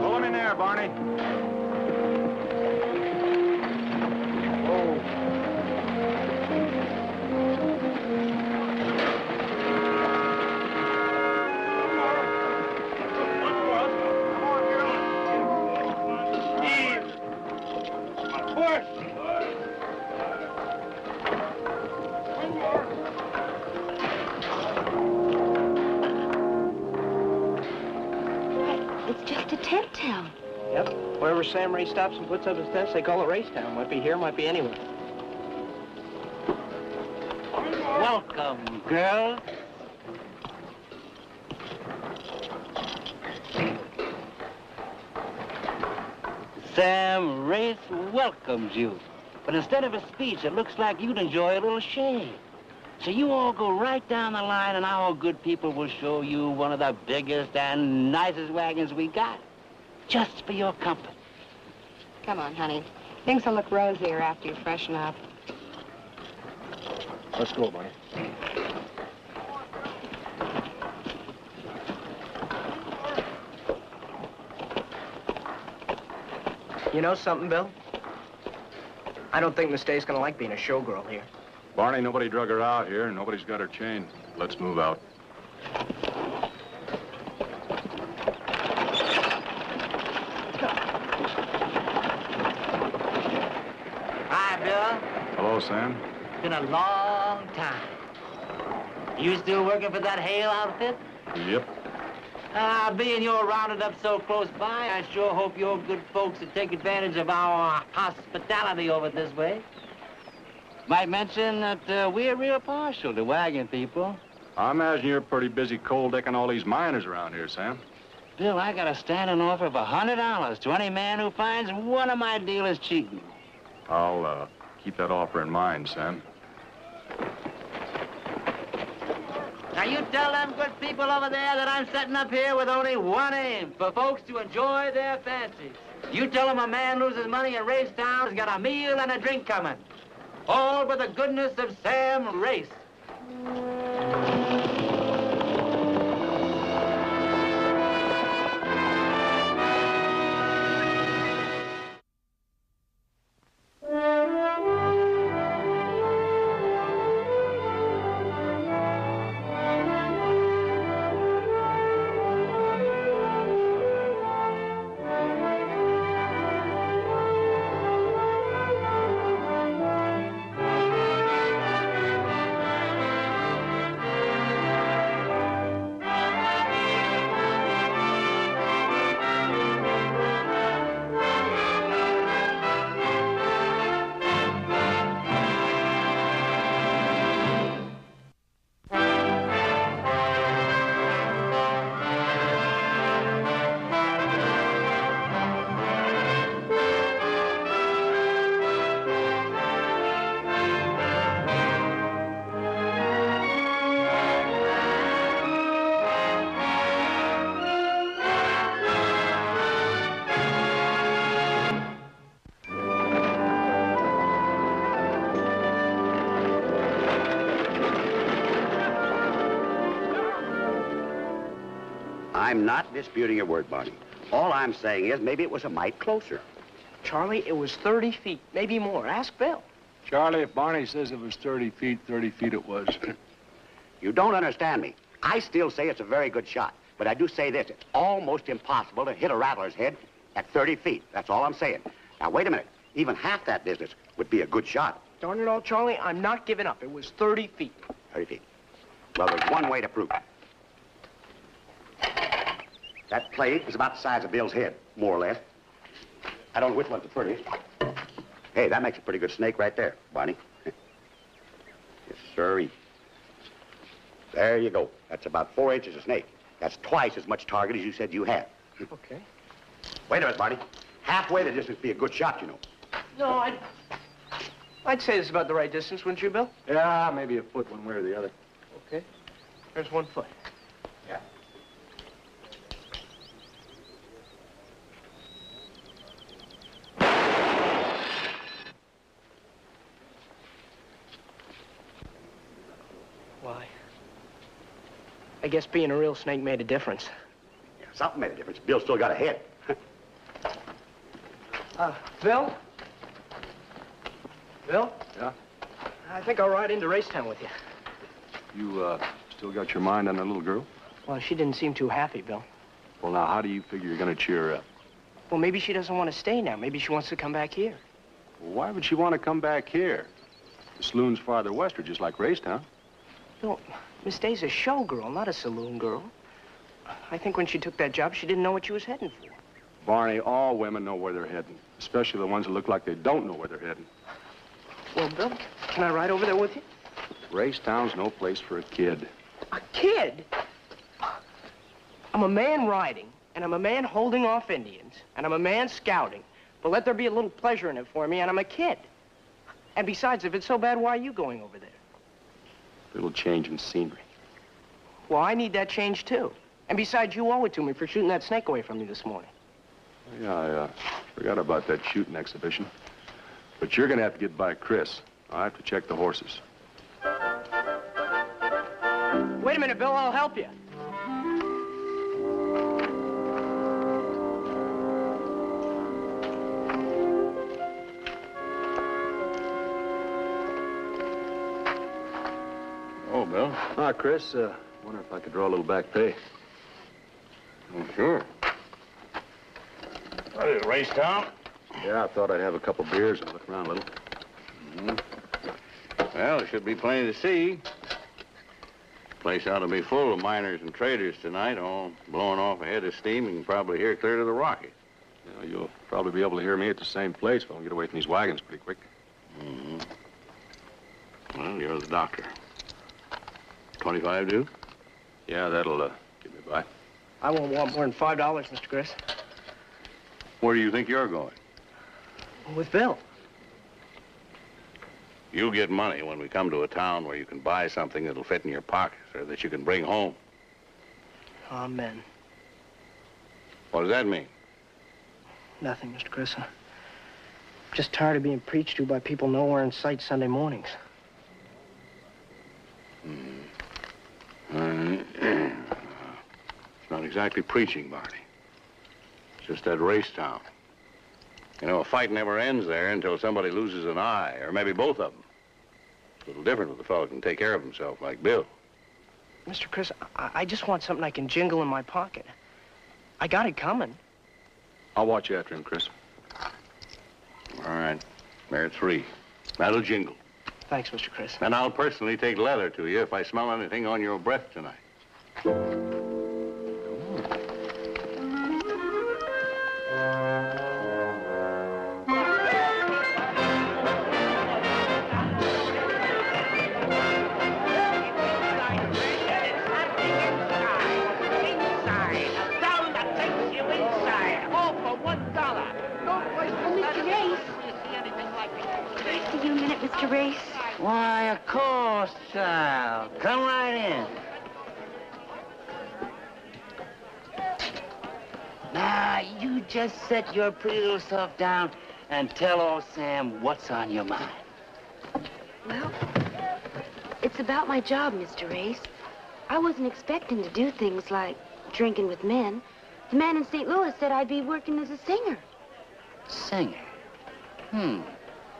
Pull him in there, Barney. Wherever Sam Ray stops and puts up his tents, they call it Racetown. Might be here, might be anywhere. Welcome, girls. Sam Race welcomes you. But instead of a speech, it looks like you'd enjoy a little shade. So you all go right down the line, and our good people will show you one of the biggest and nicest wagons we got, just for your comfort. Come on, honey. Things will look rosier after you freshen up. Let's go, Bonnie. You know something, Bill? I don't think Miss Day's gonna like being a showgirl here. Barney, nobody drug her out here, and nobody's got her chain. Let's move out. Hi, Bill. Hello, Sam. It's been a long time. You still working for that Hale outfit? Yep. Being you're rounded up so close by, I sure hope your good folks will take advantage of our hospitality over this way. Might mention that we're real partial to wagon people. I imagine you're pretty busy cold decking all these miners around here, Sam. Bill, I got a standing offer of $100 to any man who finds one of my dealers cheating. I'll keep that offer in mind, Sam. Now, you tell them good people over there that I'm setting up here with only one aim, for folks to enjoy their fancies. You tell them a man loses money in Racetown has got a meal and a drink coming. All with the goodness of Sam Race. I'm not disputing your word, Barney. All I'm saying is maybe it was a mite closer. Charlie, it was 30 feet, maybe more. Ask Bill. Charlie, if Barney says it was 30 feet it was. You don't understand me. I still say it's a very good shot, but I do say this. It's almost impossible to hit a rattler's head at 30 feet. That's all I'm saying. Now, wait a minute. Even half that distance would be a good shot. Darn it all, Charlie, I'm not giving up. It was 30 feet. 30 feet. Well, there's one way to prove it. That plate is about the size of Bill's head, more or less. I don't know which one's the prettiest. Hey, that makes a pretty good snake right there, Barney. Yes, sirree. There you go. That's about 4 inches of snake. That's twice as much target as you said you had. Okay. Wait a minute, Barney. Halfway the distance would be a good shot, you know. No, I'd say this is about the right distance, wouldn't you, Bill? Yeah, maybe a foot one way or the other. Okay. There's 1 foot. Yeah. Why? I guess being a real snake made a difference. Yeah, something made a difference. Bill still got a head. Bill? Bill? Yeah? I think I'll ride into Racetown with you. You, still got your mind on the little girl? Well, she didn't seem too happy, Bill. Well, now, how do you figure you're gonna cheer her up? Well, maybe she doesn't want to stay now. Maybe she wants to come back here. Well, why would she want to come back here? The saloons farther west are just like Racetown. Bill, Miss Day's a showgirl, not a saloon girl. I think when she took that job, she didn't know what she was heading for. Barney, all women know where they're heading, especially the ones that look like they don't know where they're heading. Well, Bill, can I ride over there with you? Racetown's no place for a kid. A kid? I'm a man riding, and I'm a man holding off Indians, and I'm a man scouting. But let there be a little pleasure in it for me, and I'm a kid. And besides, if it's so bad, why are you going over there? A little change in scenery. Well, I need that change, too. And besides, you owe it to me for shooting that snake away from you this morning. Yeah, I forgot about that shooting exhibition. But you're gonna have to get by Chris. I have to check the horses. Wait a minute, Bill, I'll help you. Oh, Bill. Ah, Chris, wonder if I could draw a little back pay. Oh, sure. What is it, Racetown? Yeah, I thought I'd have a couple beers and look around a little. Well, there should be plenty to see. Place ought to be full of miners and traders tonight, all blowing off a head of steam. You can probably hear clear to the Rockies. You know, you'll probably be able to hear me at the same place if I can get away from these wagons pretty quick. Well, you're the doctor. 25 do? Yeah, that'll get me by. I won't want more than $5, Mr. Chris. Where do you think you're going? With Bill. You'll get money when we come to a town where you can buy something that'll fit in your pockets or that you can bring home. Amen. What does that mean? Nothing, Mr. Chris. I'm just tired of being preached to by people nowhere in sight Sunday mornings. It's not exactly preaching, Barney. It's just that Racetown. You know, a fight never ends there until somebody loses an eye, or maybe both of them. It's a little different with a fellow who can take care of himself, like Bill. Mr. Chris, I just want something I can jingle in my pocket. I got it coming. I'll watch after him, Chris. All right. There are 3. That'll jingle. Thanks, Mr. Chris. And I'll personally take leather to you if I smell anything on your breath tonight. Mr. Race? Why, of course, child. Come right in. Now, you just set your pretty little self down and tell old Sam what's on your mind. Well, it's about my job, Mr. Race. I wasn't expecting to do things like drinking with men. The man in St. Louis said I'd be working as a singer. Singer?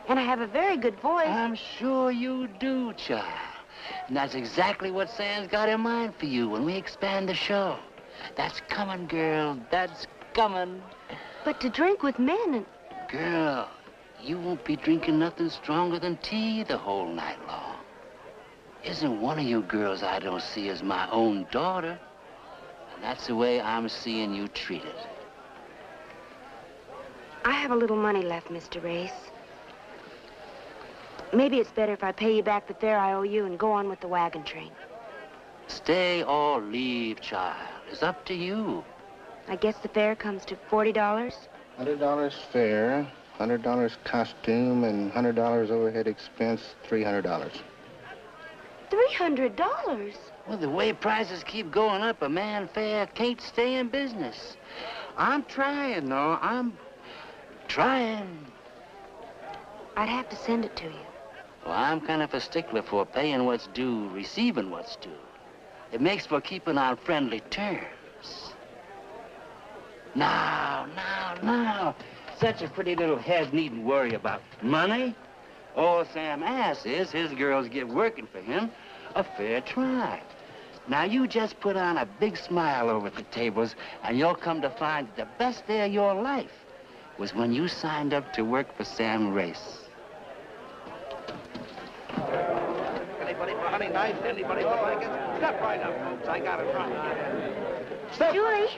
And I have a very good voice. I'm sure you do, child. And that's exactly what Sam's got in mind for you when we expand the show. That's coming, girl. That's coming. But to drink with men and... Girl, you won't be drinking nothing stronger than tea the whole night long. Isn't one of you girls I don't see as my own daughter? And that's the way I'm seeing you treated. I have a little money left, Mr. Race. Maybe it's better if I pay you back the fare I owe you and go on with the wagon train. Stay or leave, child. It's up to you. I guess the fare comes to $40? $100 fare, $100 costume, and $100 overhead expense, $300. $300? Well, the way prices keep going up, a man fair can't stay in business. I'm trying, though. I'm trying. I'd have to send it to you. Well, I'm kind of a stickler for paying what's due, receiving what's due. It makes for keeping on friendly terms. Now. Such a pretty little head needn't worry about money. All Sam asks is his girls get working for him a fair try. Now, you just put on a big smile over at the tables, and you'll come to find that the best day of your life was when you signed up to work for Sam Race. Anybody for honey knife? Anybody for blankets? Step right up, folks. I got it right. Step. Julie.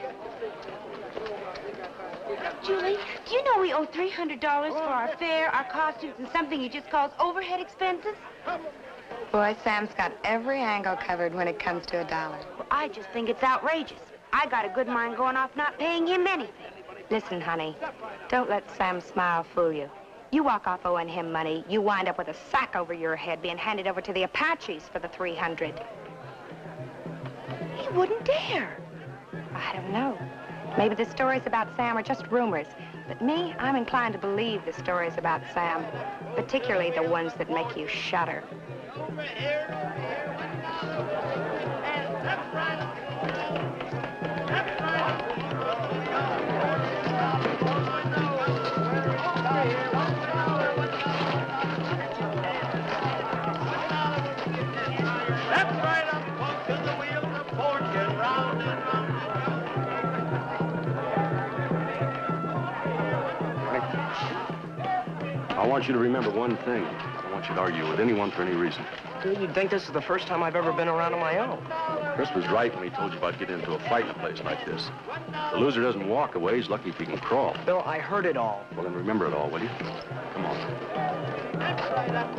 Julie, do you know we owe $300 for our fare, our costumes, and something he just calls overhead expenses? Boy, Sam's got every angle covered when it comes to $1. Well, I just think it's outrageous. I got a good mind going off not paying him anything. Listen, honey, don't let Sam's smile fool you. You walk off owing him money, you wind up with a sack over your head being handed over to the Apaches for the $300. He wouldn't dare. I don't know. Maybe the stories about Sam are just rumors. But me, I'm inclined to believe the stories about Sam, particularly the ones that make you shudder. I want you to remember one thing. I don't want you to argue with anyone for any reason. You'd think this is the first time I've ever been around on my own. Chris was right when he told you about getting into a fight in a place like this. The loser doesn't walk away. He's lucky if he can crawl. Bill, I heard it all. Well, then remember it all, will you? Come on.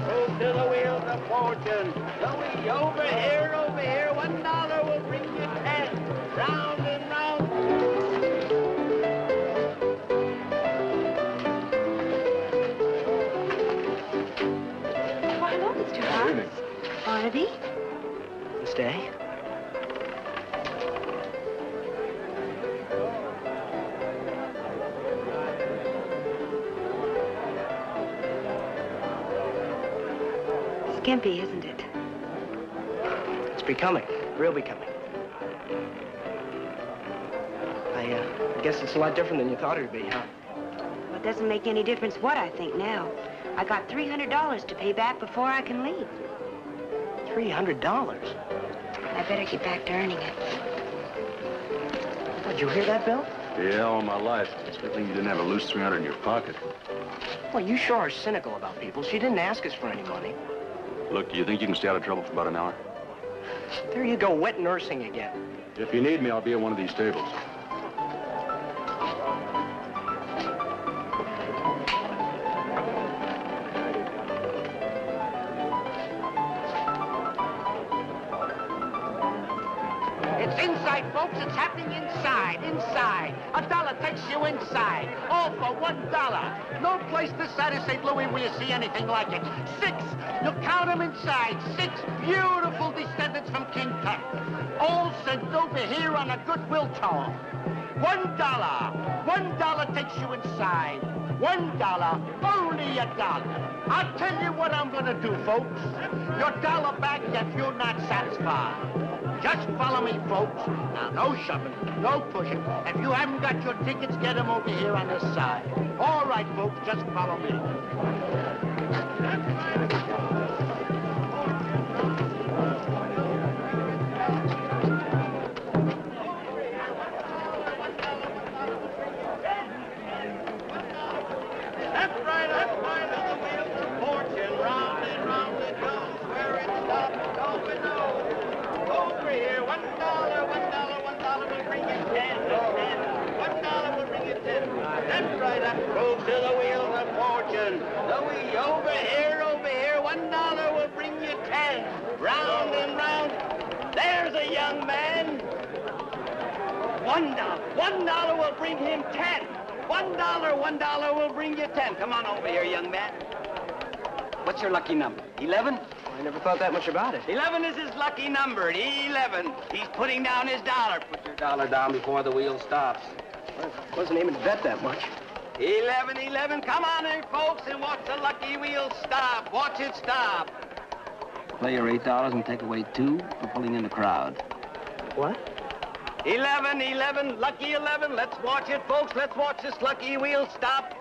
Move to the wheels of fortune. Going over here, $1 will bring you 10. Round and round. Why, hello, Mr. Hart. Good evening. Barnaby? Stay. Skimpy, isn't it? It's becoming. Real becoming. I guess it's a lot different than you thought it would be, huh? Well, it doesn't make any difference what I think now. I got $300 to pay back before I can leave. $300? I better get back to earning it. Did you hear that, Bill? Yeah, all my life. It's a good thing you didn't have a loose 300 in your pocket. Well, you sure are cynical about people. She didn't ask us for any money. Look, do you think you can stay out of trouble for about an hour? There you go, wet nursing again. If you need me, I'll be at one of these tables. It's inside, folks. It's happening inside. $1 takes you inside. All for $1. No place this side of St. Louis will you see anything like it. 6. You'll count them inside. 6 beautiful descendants from King Tut. All sent over here on a goodwill tour. $1. $1 takes you inside. $1, only $1. I'll tell you what I'm gonna do, folks. Your $1 back if you're not satisfied. Just follow me, folks. Now, no shoving, no pushing. If you haven't got your tickets, get them over here on this side. All right, folks, just follow me. Left, right, on the wheels of fortune. Round and round it goes. Where it stops, nobody knows. Over here, $1 will bring you 10. $1 will bring you 10. Left, right, up, move to the wheels of fortune. Over here, $1 will bring you 10. Round and round. There's a young man. $1 will bring him 10. $1 will bring you 10. Come on over here, young man. What's your lucky number? 11? I never thought that much about it. 11 is his lucky number. 11. He's putting down his $1. Put your $1 down before the wheel stops. Wasn't aiming to bet that much. 11. Come on in, folks, and watch the lucky wheel stop. Watch it stop. Play your $8 and take away 2 for pulling in the crowd. What? 11, lucky 11. Let's watch it, folks. Let's watch this lucky wheel stop.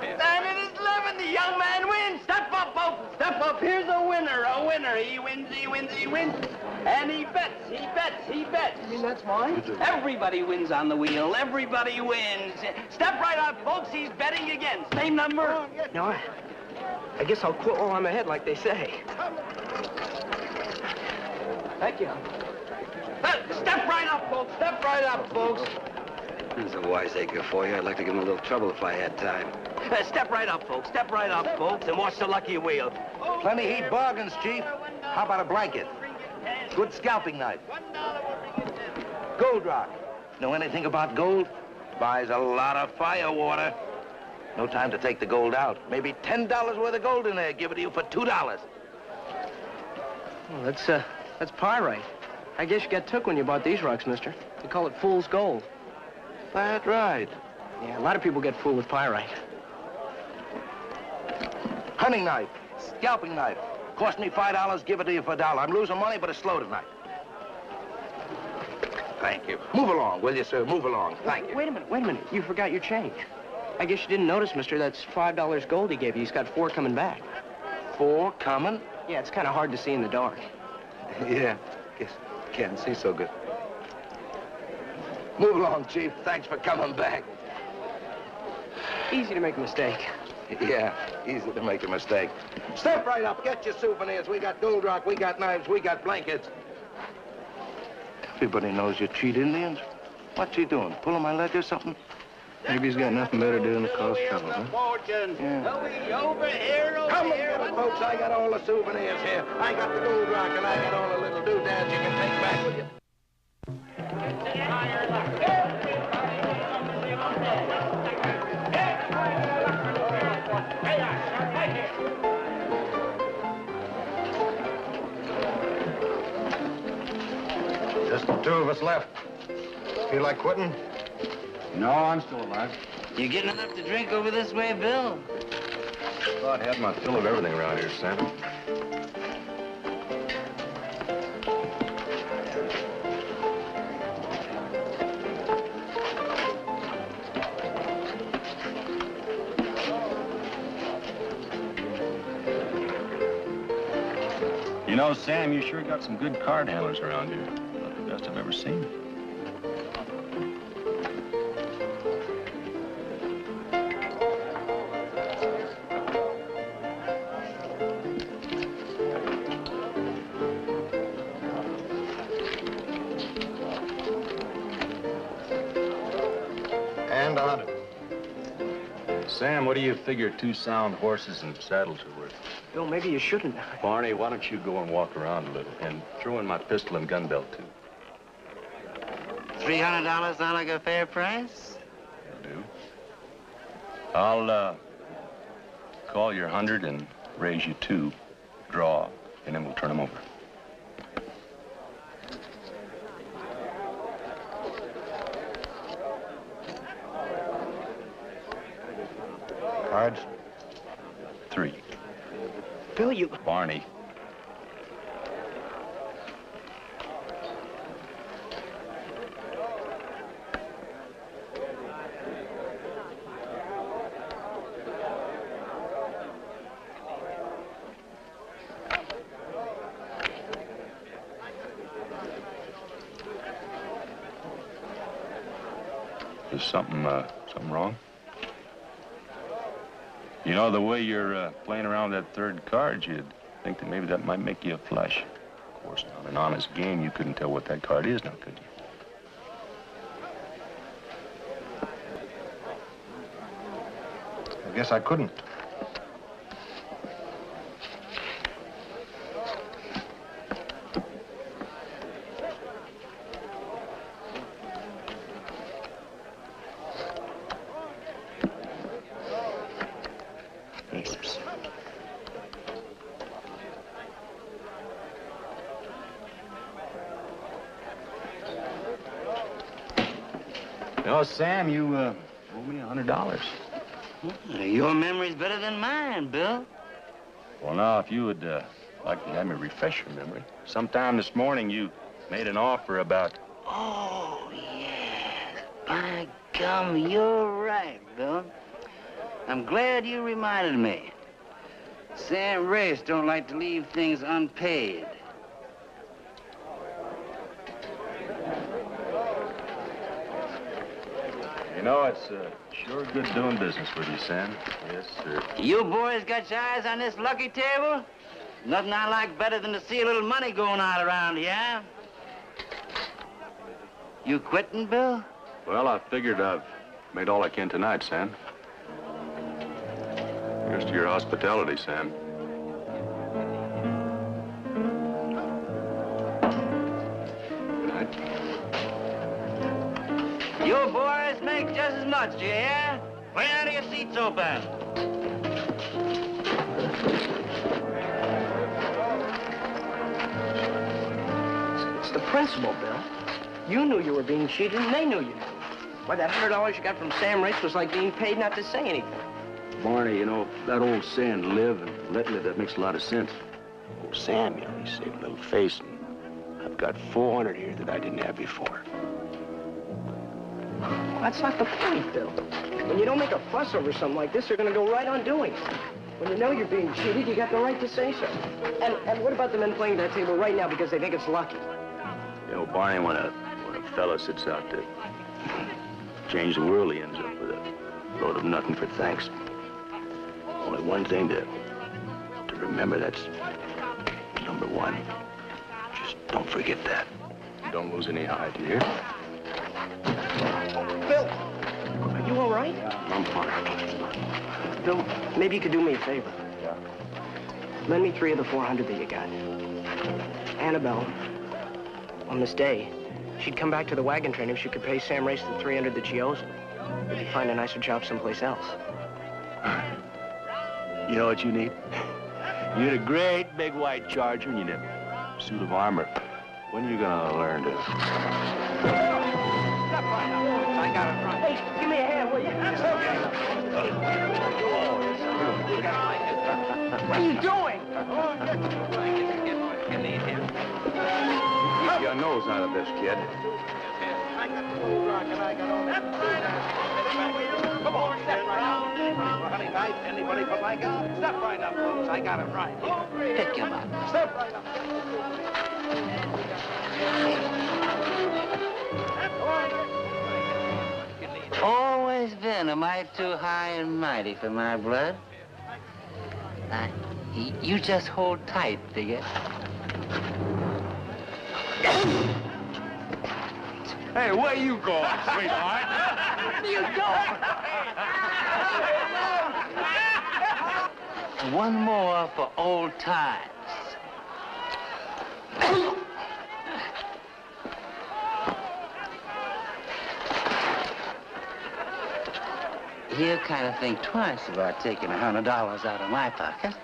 And it is 11. The young man wins. Step up, folks. Step up. Here's a winner. He wins. And he bets. You mean that's mine? Everybody wins on the wheel. Everybody wins. Step right up, folks. He's betting again. Same number. No, I guess I'll quit while I'm ahead, like they say. Thank you. Step right up, folks. Step right up, folks. There's a wiseacre for you. I'd like to give him a little trouble if I had time. Step right up, folks. Step right up, folks, and watch the lucky wheel. Plenty heat bargains, Chief. How about a blanket? Good scalping knife. Gold rock. Know anything about gold? Buys a lot of fire water. No time to take the gold out. Maybe $10 worth of gold in there. Give it to you for $2. Well, that's pyrite. I guess you got took when you bought these rocks, mister. They call it fool's gold. That's right. Yeah, a lot of people get fooled with pyrite. Hunting knife. Scalping knife. Cost me $5, give it to you for $1. I'm losing money, but it's slow tonight. Thank you. Move along, will you, sir? Move along. Thank you. Wait a minute. You forgot your change. I guess you didn't notice, mister. That's $5 gold he gave you. He's got 4 coming back. 4 coming? Yeah, it's kind of hard to see in the dark. Yeah, guess can't see so good. Move along, Chief. Thanks for coming back. Easy to make a mistake. Yeah, easy to make a mistake. Step right up. Get your souvenirs. We got gold rock, we got knives, we got blankets. Everybody knows you cheat Indians. What's he doing? Pulling my leg or something? Maybe he's got nothing better to do than to cause trouble, huh? Yeah. Come and get it, folks. I got all the souvenirs here. I got the gold rock, and I got all the little doodads you can take back with you. Just the 2 of us left. Feel like quitting? No, I'm still alive. You getting enough to drink over this way, Bill? Thought I had my fill of everything around here, Sam. You know, Sam, you sure got some good card handlers around here. Not the best I've ever seen. And 100. Sam, what do you figure 2 sound horses and saddles are worth? Bill, maybe you shouldn't. Barney, why don't you go and walk around a little and throw in my pistol and gun belt, too? $300 sound like a fair price? I do. I'll, call your 100 and raise you 2, draw, and then we'll turn them over. Cards? 3. Bill, you... Barney. Is something wrong? You know, the way you're playing around that 3rd card, you'd think that maybe that might make you a flush. Of course, on an honest game, you couldn't tell what that card is now, could you? I guess I couldn't. No, Sam, you owe me $100. Your memory's better than mine, Bill. Well, now, if you would like to have me refresh your memory, sometime this morning you made an offer about... Oh, yes. By gum, you're right, Bill. I'm glad you reminded me. Sam Race don't like to leave things unpaid. You know, it's sure good doing business with you, Sam. Yes, sir. You boys got your eyes on this lucky table? Nothing I like better than to see a little money going out around here. You quitting, Bill? Well, I figured I've made all I can tonight, Sam. Here's to your hospitality, Sam. Good night. You boys make just as much, do you hear? Plenty of your seats open. It's the principle, Bill. You knew you were being cheated, and they knew you knew. Why, that $100 you got from Sam Race was like being paid not to say anything. Barney, you know, that old saying, live and let live, that makes a lot of sense. Old Sam, you know, he saved a little face, and I've got 400 here that I didn't have before. Well, that's not the point, Bill. When you don't make a fuss over something like this, they're going to go right on doing it. When you know you're being cheated, you got the right to say so. And what about the men playing that table right now because they think it's lucky? You know, Barney, when a fella sits out to change the world, he ends up with a load of nothing for thanks. Only one thing to remember, that's number one. Just don't forget that. Don't lose any hide, do you hear? Bill, are you all right? I'm fine. Bill, maybe you could do me a favor. Yeah. Lend me 3 of the 400 that you got. Annabelle, on this day, she'd come back to the wagon train if she could pay Sam Race the 300 that she owes him. Maybe find a nicer job someplace else. You know what you need? You need a great big white Charger and you need a suit of armor. When are you gonna learn to... I got it right. Hey, give me a hand, will you? What are you doing? Keep your nose out of this, kid. Come on, step right up. Honey knife, anybody but my gal. Step right up, folks. I got it right. Pick him up. Step right up. Always been a mite too high and mighty for my blood. Now, you just hold tight, Digger. Hey, where you going, sweetheart? Where you going? One more for old times. You kind of think twice about taking $100 out of my pocket.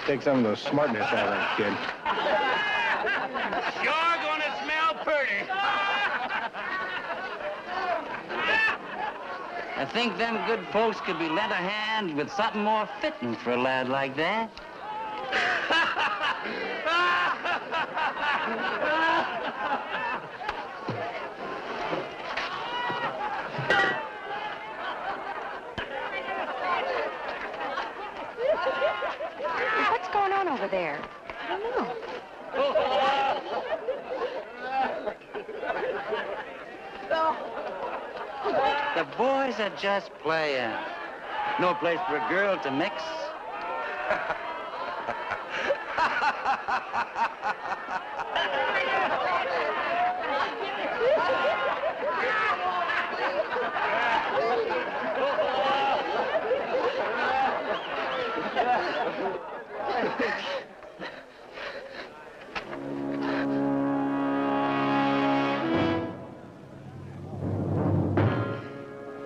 Take some of the smartness out of that kid. You're gonna smell pretty. I think them good folks could be lent a hand with something more fitting for a lad like that. What's going on over there? I don't know. The boys are just playing. No place for a girl to mix.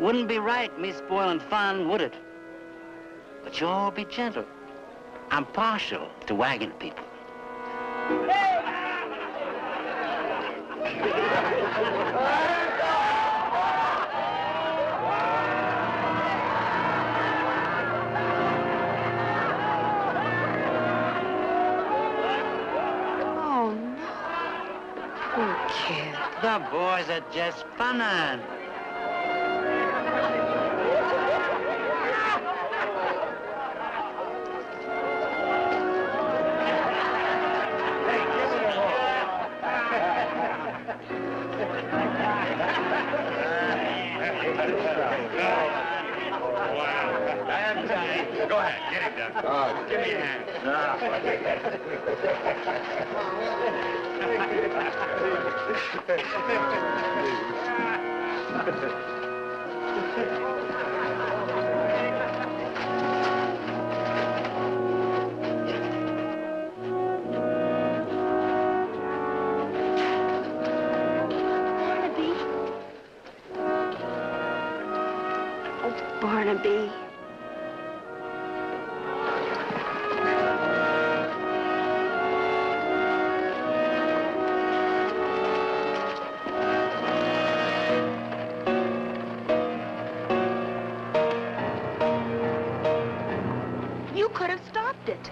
Wouldn't be right, me spoiling fun, would it? But you all be gentle. I'm partial to wagon people. Oh, no. Poor kid. The boys are just funnin'. Oh, give me a hand. Barnaby. You could have stopped it.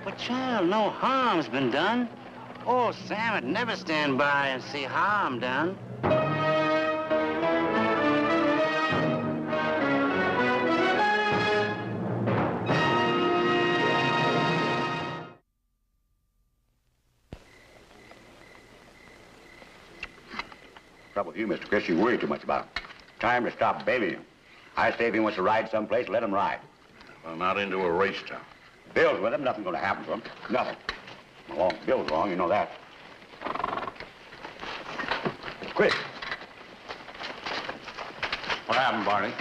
But, child, no harm's been done. Oh, Sam would never stand by and see harm done. Trouble with you, Mr. Chris, you worry too much about him. Time to stop babying him. I say if he wants to ride someplace, let him ride. Well, not into a race town. Bill's with him, nothing's gonna happen to him. Nothing. Well, Bill's wrong, you know that. Chris. What happened, Barney?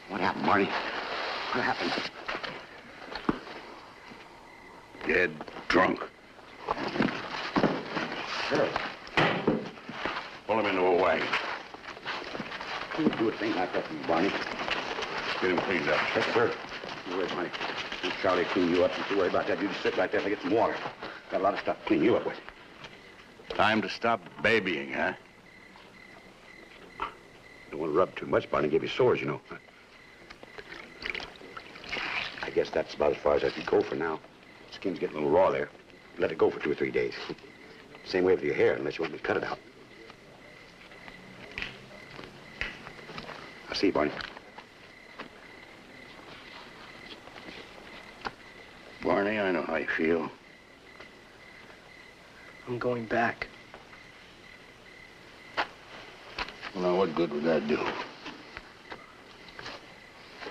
What happened, Marty? What happened? Dead drunk. Sure. Pull him into a wagon. You do a thing like that for me, Barney. Get him cleaned up. Yes, sir. You wait, Barney. Let Charlie clean you up. Don't you worry about that. You just sit right there and get some water. Got a lot of stuff to clean you up with. Time to stop babying, huh? Don't want to rub too much, Barney. Give you sores, you know. I guess that's about as far as I can go for now. Skin's getting a little raw there. Let it go for 2 or 3 days. Same way with your hair, unless you want me to cut it out. I'll see you, Barney. Barney, I know how you feel. I'm going back. Well, now, what good would that do?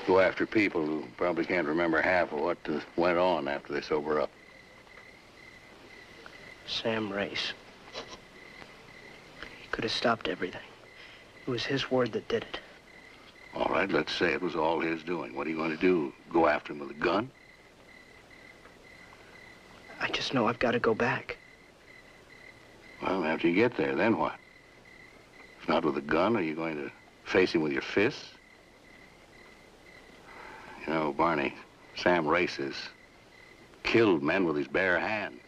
Go after people who probably can't remember half of what went on after they sober up. Sam Race. He could have stopped everything. It was his word that did it. All right, let's say it was all his doing. What are you going to do? Go after him with a gun? I just know I've got to go back. Well, after you get there, then what? If not with a gun, are you going to face him with your fists? You know, Barney, Sam Race has killed men with his bare hands.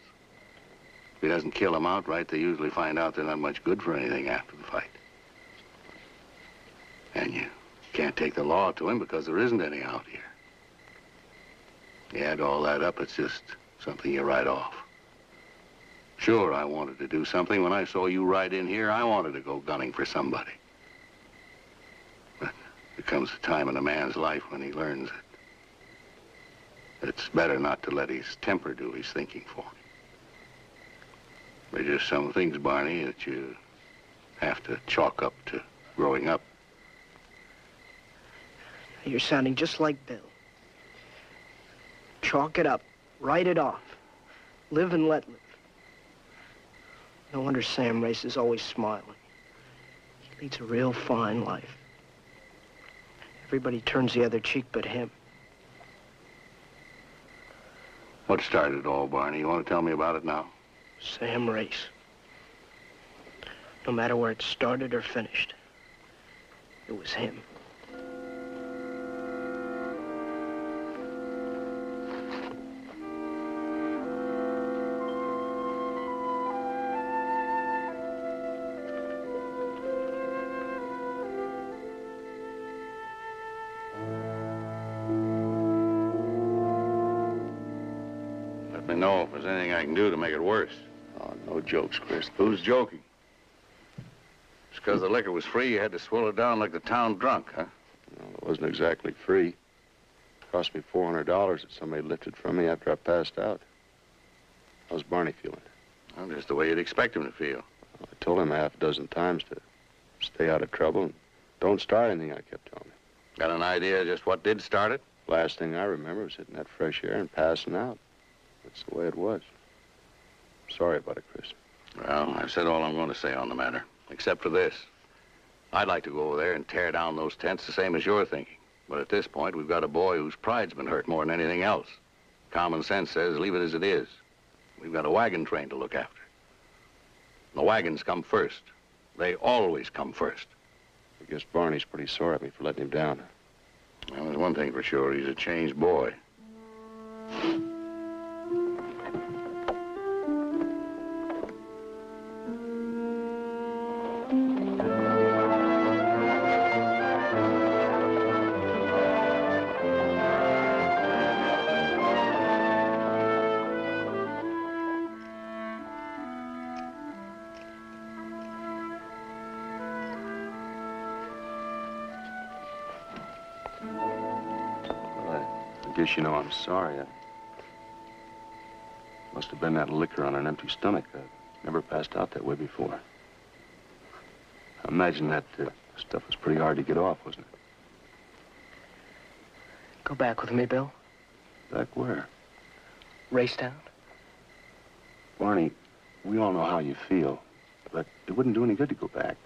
If he doesn't kill them outright, they usually find out they're not much good for anything after the fight. And you can't take the law to him because there isn't any out here. You add all that up, it's just something you write off. Sure, I wanted to do something. When I saw you ride in here, I wanted to go gunning for somebody. But there comes a time in a man's life when he learns that it's better not to let his temper do his thinking for him. There's just some things, Barney, that you have to chalk up to growing up. You're sounding just like Bill. Chalk it up. Write it off. Live and let live. No wonder Sam Race is always smiling. He leads a real fine life. Everybody turns the other cheek but him. What started it all, Barney? You want to tell me about it now? Sam Race. No matter where it started or finished, it was him. Let me know if there's anything I can do to make it worse. Oh, no jokes, Chris. Who's joking? It's because the liquor was free, you had to swallow it down like the town drunk, huh? No, it wasn't exactly free. It cost me $400 that somebody lifted from me after I passed out. How's Barney feeling? Well, just the way you'd expect him to feel. Well, I told him half a dozen times to stay out of trouble and don't start anything, I kept telling him. Got an idea just what did start it? Last thing I remember was hitting that fresh air and passing out. That's the way it was. Sorry about it, Chris. Well, I've said all I'm going to say on the matter, except for this. I'd like to go over there and tear down those tents the same as you're thinking. But at this point, we've got a boy whose pride's been hurt more than anything else. Common sense says leave it as it is. We've got a wagon train to look after. The wagons come first. They always come first. I guess Barney's pretty sore at me for letting him down. Well, there's one thing for sure. He's a changed boy. I guess you know I'm sorry. I must have been that liquor on an empty stomach. I've never passed out that way before. I imagine that stuff was pretty hard to get off, wasn't it? Go back with me, Bill. Back where? Racetown. Barney, we all know how you feel, but it wouldn't do any good to go back.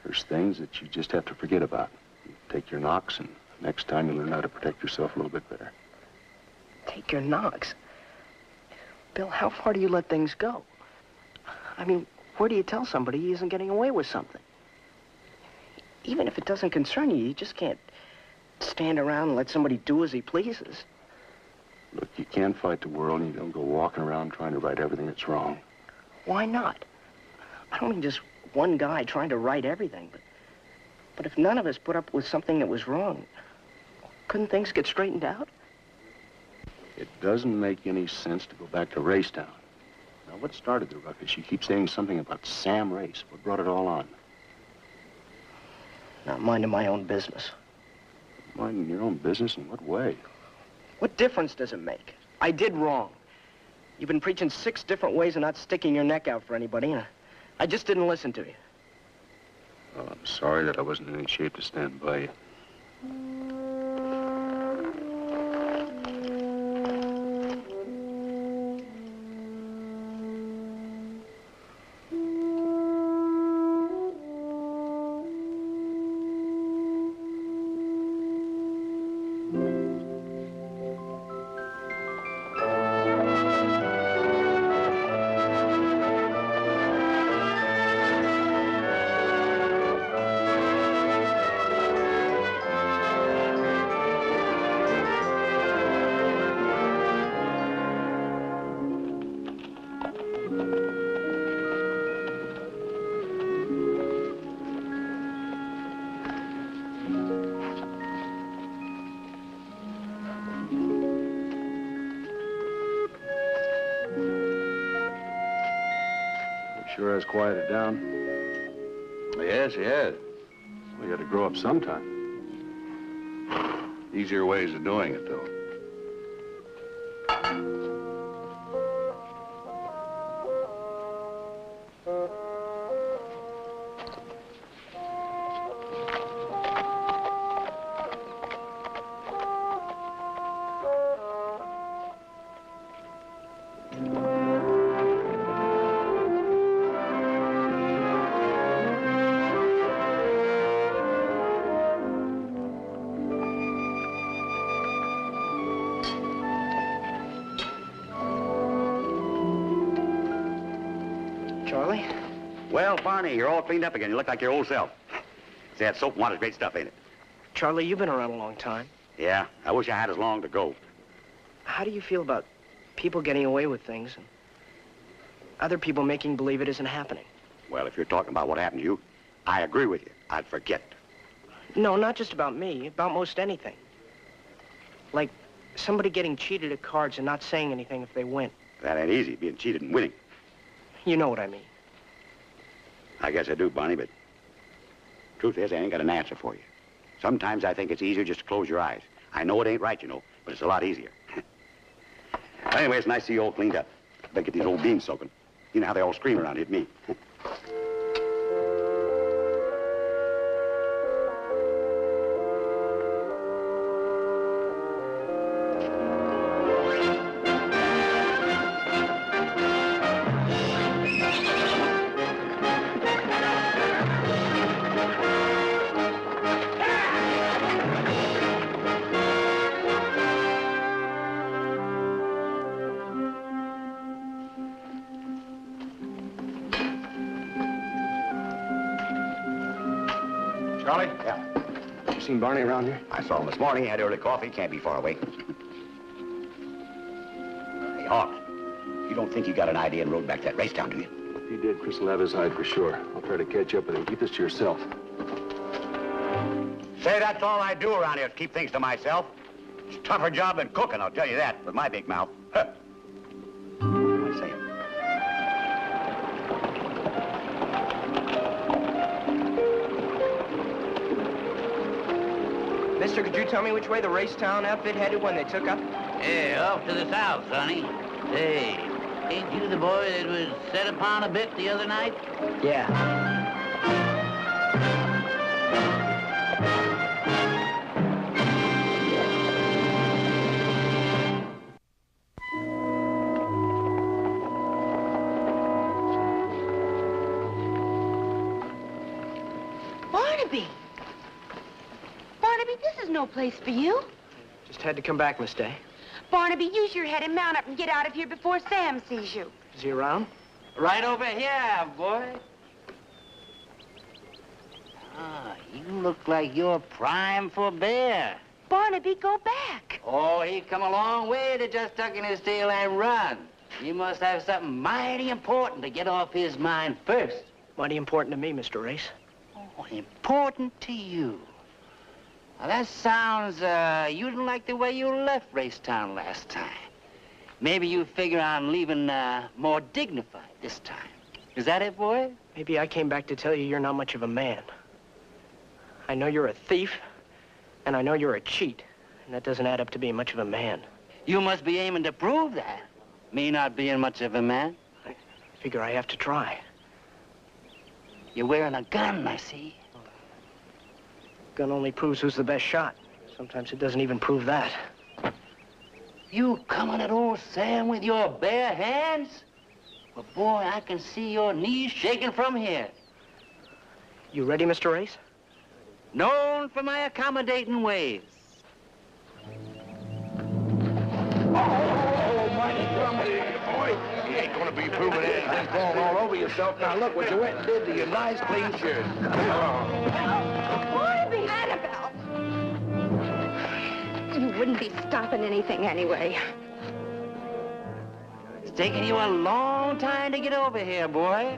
There's things that you just have to forget about. You take your knocks, and next time you learn how to protect yourself a little bit better. Take your knocks. Bill, how far do you let things go? I mean, where do you tell somebody he isn't getting away with something? Even if it doesn't concern you, you just can't stand around and let somebody do as he pleases. Look, you can't fight the world, and you don't go walking around trying to right everything that's wrong. Why not? I don't mean just one guy trying to right everything, but if none of us put up with something that was wrong, couldn't things get straightened out? It doesn't make any sense to go back to Racetown. Now, what started the ruckus? You keep saying something about Sam Race. What brought it all on? Not minding my own business. Minding your own business? In what way? What difference does it make? I did wrong. You've been preaching 6 different ways of not sticking your neck out for anybody, and I just didn't listen to you. Well, I'm sorry that I wasn't in any shape to stand by you. Sure has quieted down. Yes, yes. We got to grow up sometime. Easier ways of doing it, though. Charlie? Well, Barney, you're all cleaned up again. You look like your old self. Say, that soap and water's great stuff, ain't it? Charlie, you've been around a long time. Yeah, I wish I had as long to go. How do you feel about people getting away with things and other people making believe it isn't happening? Well, if you're talking about what happened to you, I agree with you. I'd forget. No, not just about me, about most anything. Like somebody getting cheated at cards and not saying anything if they win. That ain't easy, being cheated and winning. You know what I mean. I guess I do, Barney, but truth is, I ain't got an answer for you. Sometimes I think it's easier just to close your eyes. I know it ain't right, you know, but it's a lot easier. Anyway, it's nice to see you all cleaned up. Better get these old beans soaking. You know how they all scream around here at me. Charlie? Yeah. You seen Barney around here? I saw him this morning. He had early coffee. Can't be far away. Hey, Hawk, you don't think you got an idea and rode back that race down, do you? If he did, Chris will have his hide for sure. I'll try to catch up with him. Keep this to yourself. Say, that's all I do around here is keep things to myself. It's a tougher job than cooking, I'll tell you that, with my big mouth. Huh. I say. Mister, could you tell me which way the Racetown outfit headed when they took up? Hey, off to the south, sonny. Hey, ain't you the boy that was set upon a bit the other night? Yeah. Barnaby! Barnaby, this is no place for you. Just had to come back, Miss Day. Barnaby, use your head and mount up and get out of here before Sam sees you. Is he around? Right over here, boy. Ah, you look like you're prime for a bear. Barnaby, go back. Oh, he come a long way to just tucking his tail and run. He must have something mighty important to get off his mind first. Mighty important to me, Mr. Race. Oh, important to you. Now, that sounds, you didn't like the way you left Racetown last time. Maybe you figure on leaving, more dignified this time. Is that it, boy? Maybe I came back to tell you you're not much of a man. I know you're a thief, and I know you're a cheat, and that doesn't add up to being much of a man. You must be aiming to prove that, me not being much of a man. I figure I have to try. You're wearing a gun, I see. Gun only proves who's the best shot. Sometimes it doesn't even prove that. You coming at old Sam with your bare hands? Well, boy, I can see your knees shaking from here. You ready, Mr. Race? Known for my accommodating ways. Boy, you ain't gonna be proving anything, falling all over yourself. Now look what you went and did to your nice, clean shirt. Barnaby! Annabelle! You wouldn't be stopping anything anyway. It's taken you a long time to get over here, boy.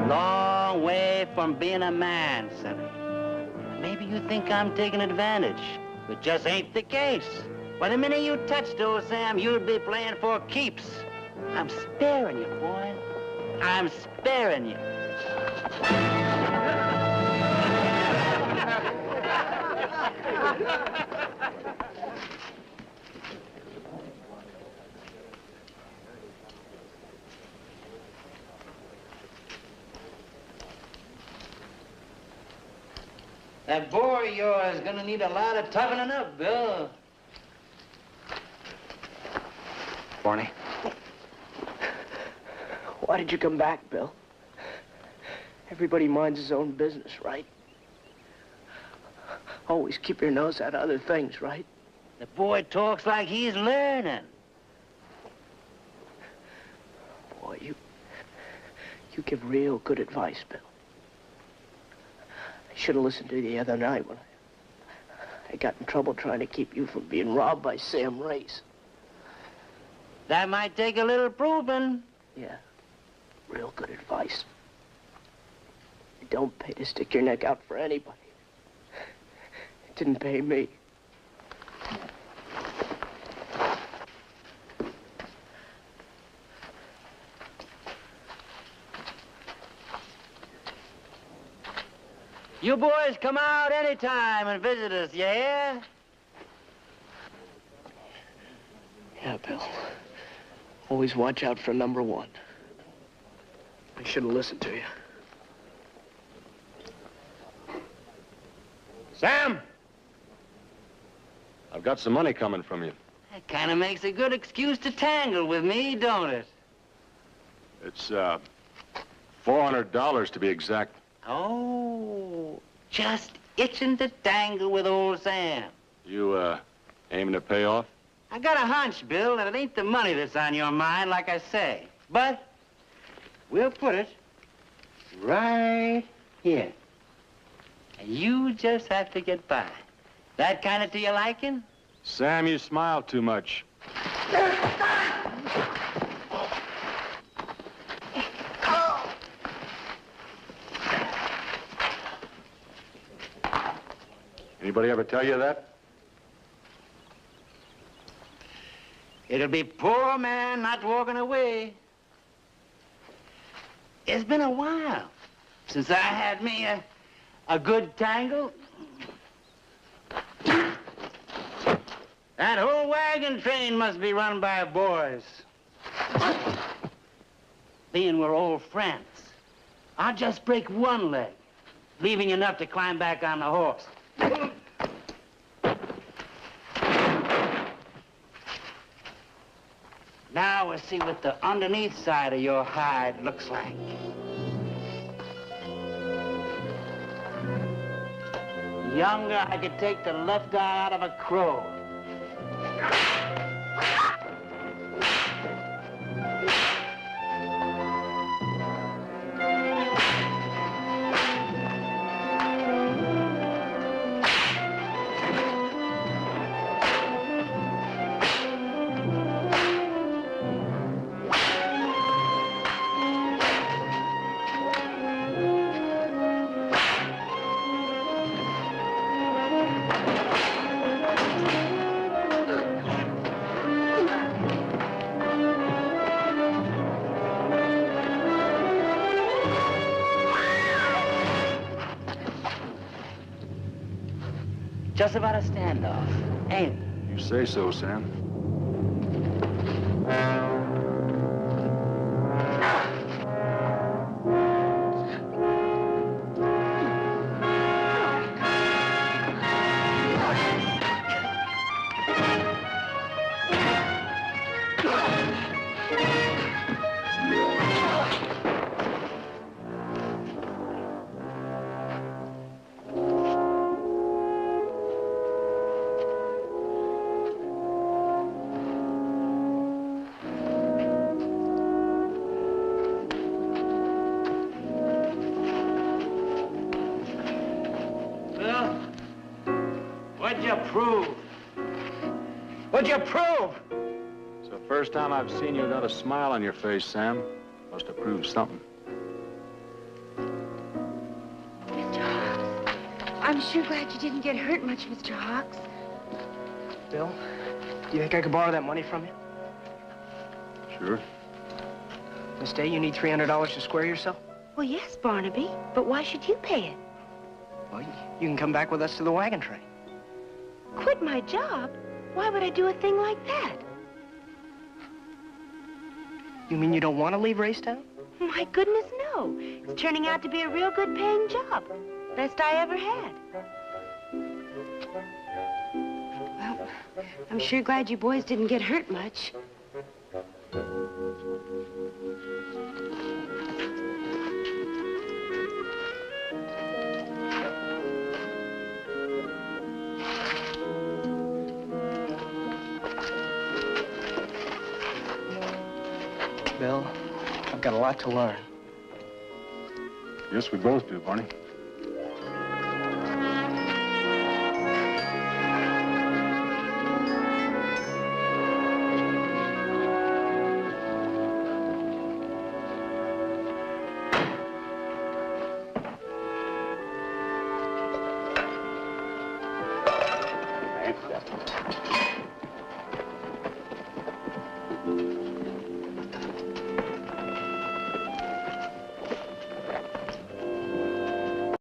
Long way from being a man, sonny. Maybe you think I'm taking advantage, but just ain't the case. Well, the minute you touched old Sam, you'd be playing for keeps. I'm sparing you, boy. I'm sparing you. That boy of yours is gonna need a lot of toughening up, Bill. Barney? Why did you come back, Bill? Everybody minds his own business, right? Always keep your nose out of other things, right? The boy talks like he's learning. Boy, you give real good advice, Bill. I should have listened to you the other night when I got in trouble trying to keep you from being robbed by Sam Race. That might take a little proving. Yeah, real good advice. It don't pay to stick your neck out for anybody. It didn't pay me. You boys come out anytime and visit us, you hear? Yeah, Bill. Always watch out for number one. I should have listened to you. Sam! I've got some money coming from you. That kind of makes a good excuse to tangle with me, don't it? It's, $400 to be exact. Oh, just itching to tangle with old Sam. You, aiming to pay off? I got a hunch, Bill, that it ain't the money that's on your mind, like I say. But we'll put it right here. And you just have to get by. That kind of to your liking? Sam, you smile too much. Anybody ever tell you that? It'll be poor man not walking away. It's been a while since I had me a good tangle. That whole wagon train must be run by boys. Being we're old friends, I'll just break one leg, leaving enough to climb back on the horse. Now we'll see what the underneath side of your hide looks like. Younger, I could take the left eye out of a crow. Just about a standoff, ain't it? You say so, Sam. What'd you prove? What'd you prove? It's the first time I've seen you without a smile on your face, Sam. Must have proved something. Mr. Hawks, I'm sure glad you didn't get hurt much, Mr. Hawks. Bill, do you think I could borrow that money from you? Sure. Miss Day, you need $300 to square yourself? Well, yes, Barnaby, but why should you pay it? Well, you can come back with us to the wagon train. Quit my job? Why would I do a thing like that? You mean you don't want to leave Racetown? My goodness, no. It's turning out to be a real good paying job. Best I ever had. Well, I'm sure glad you boys didn't get hurt much. Bill, I've got a lot to learn. Yes, we both do, Barney.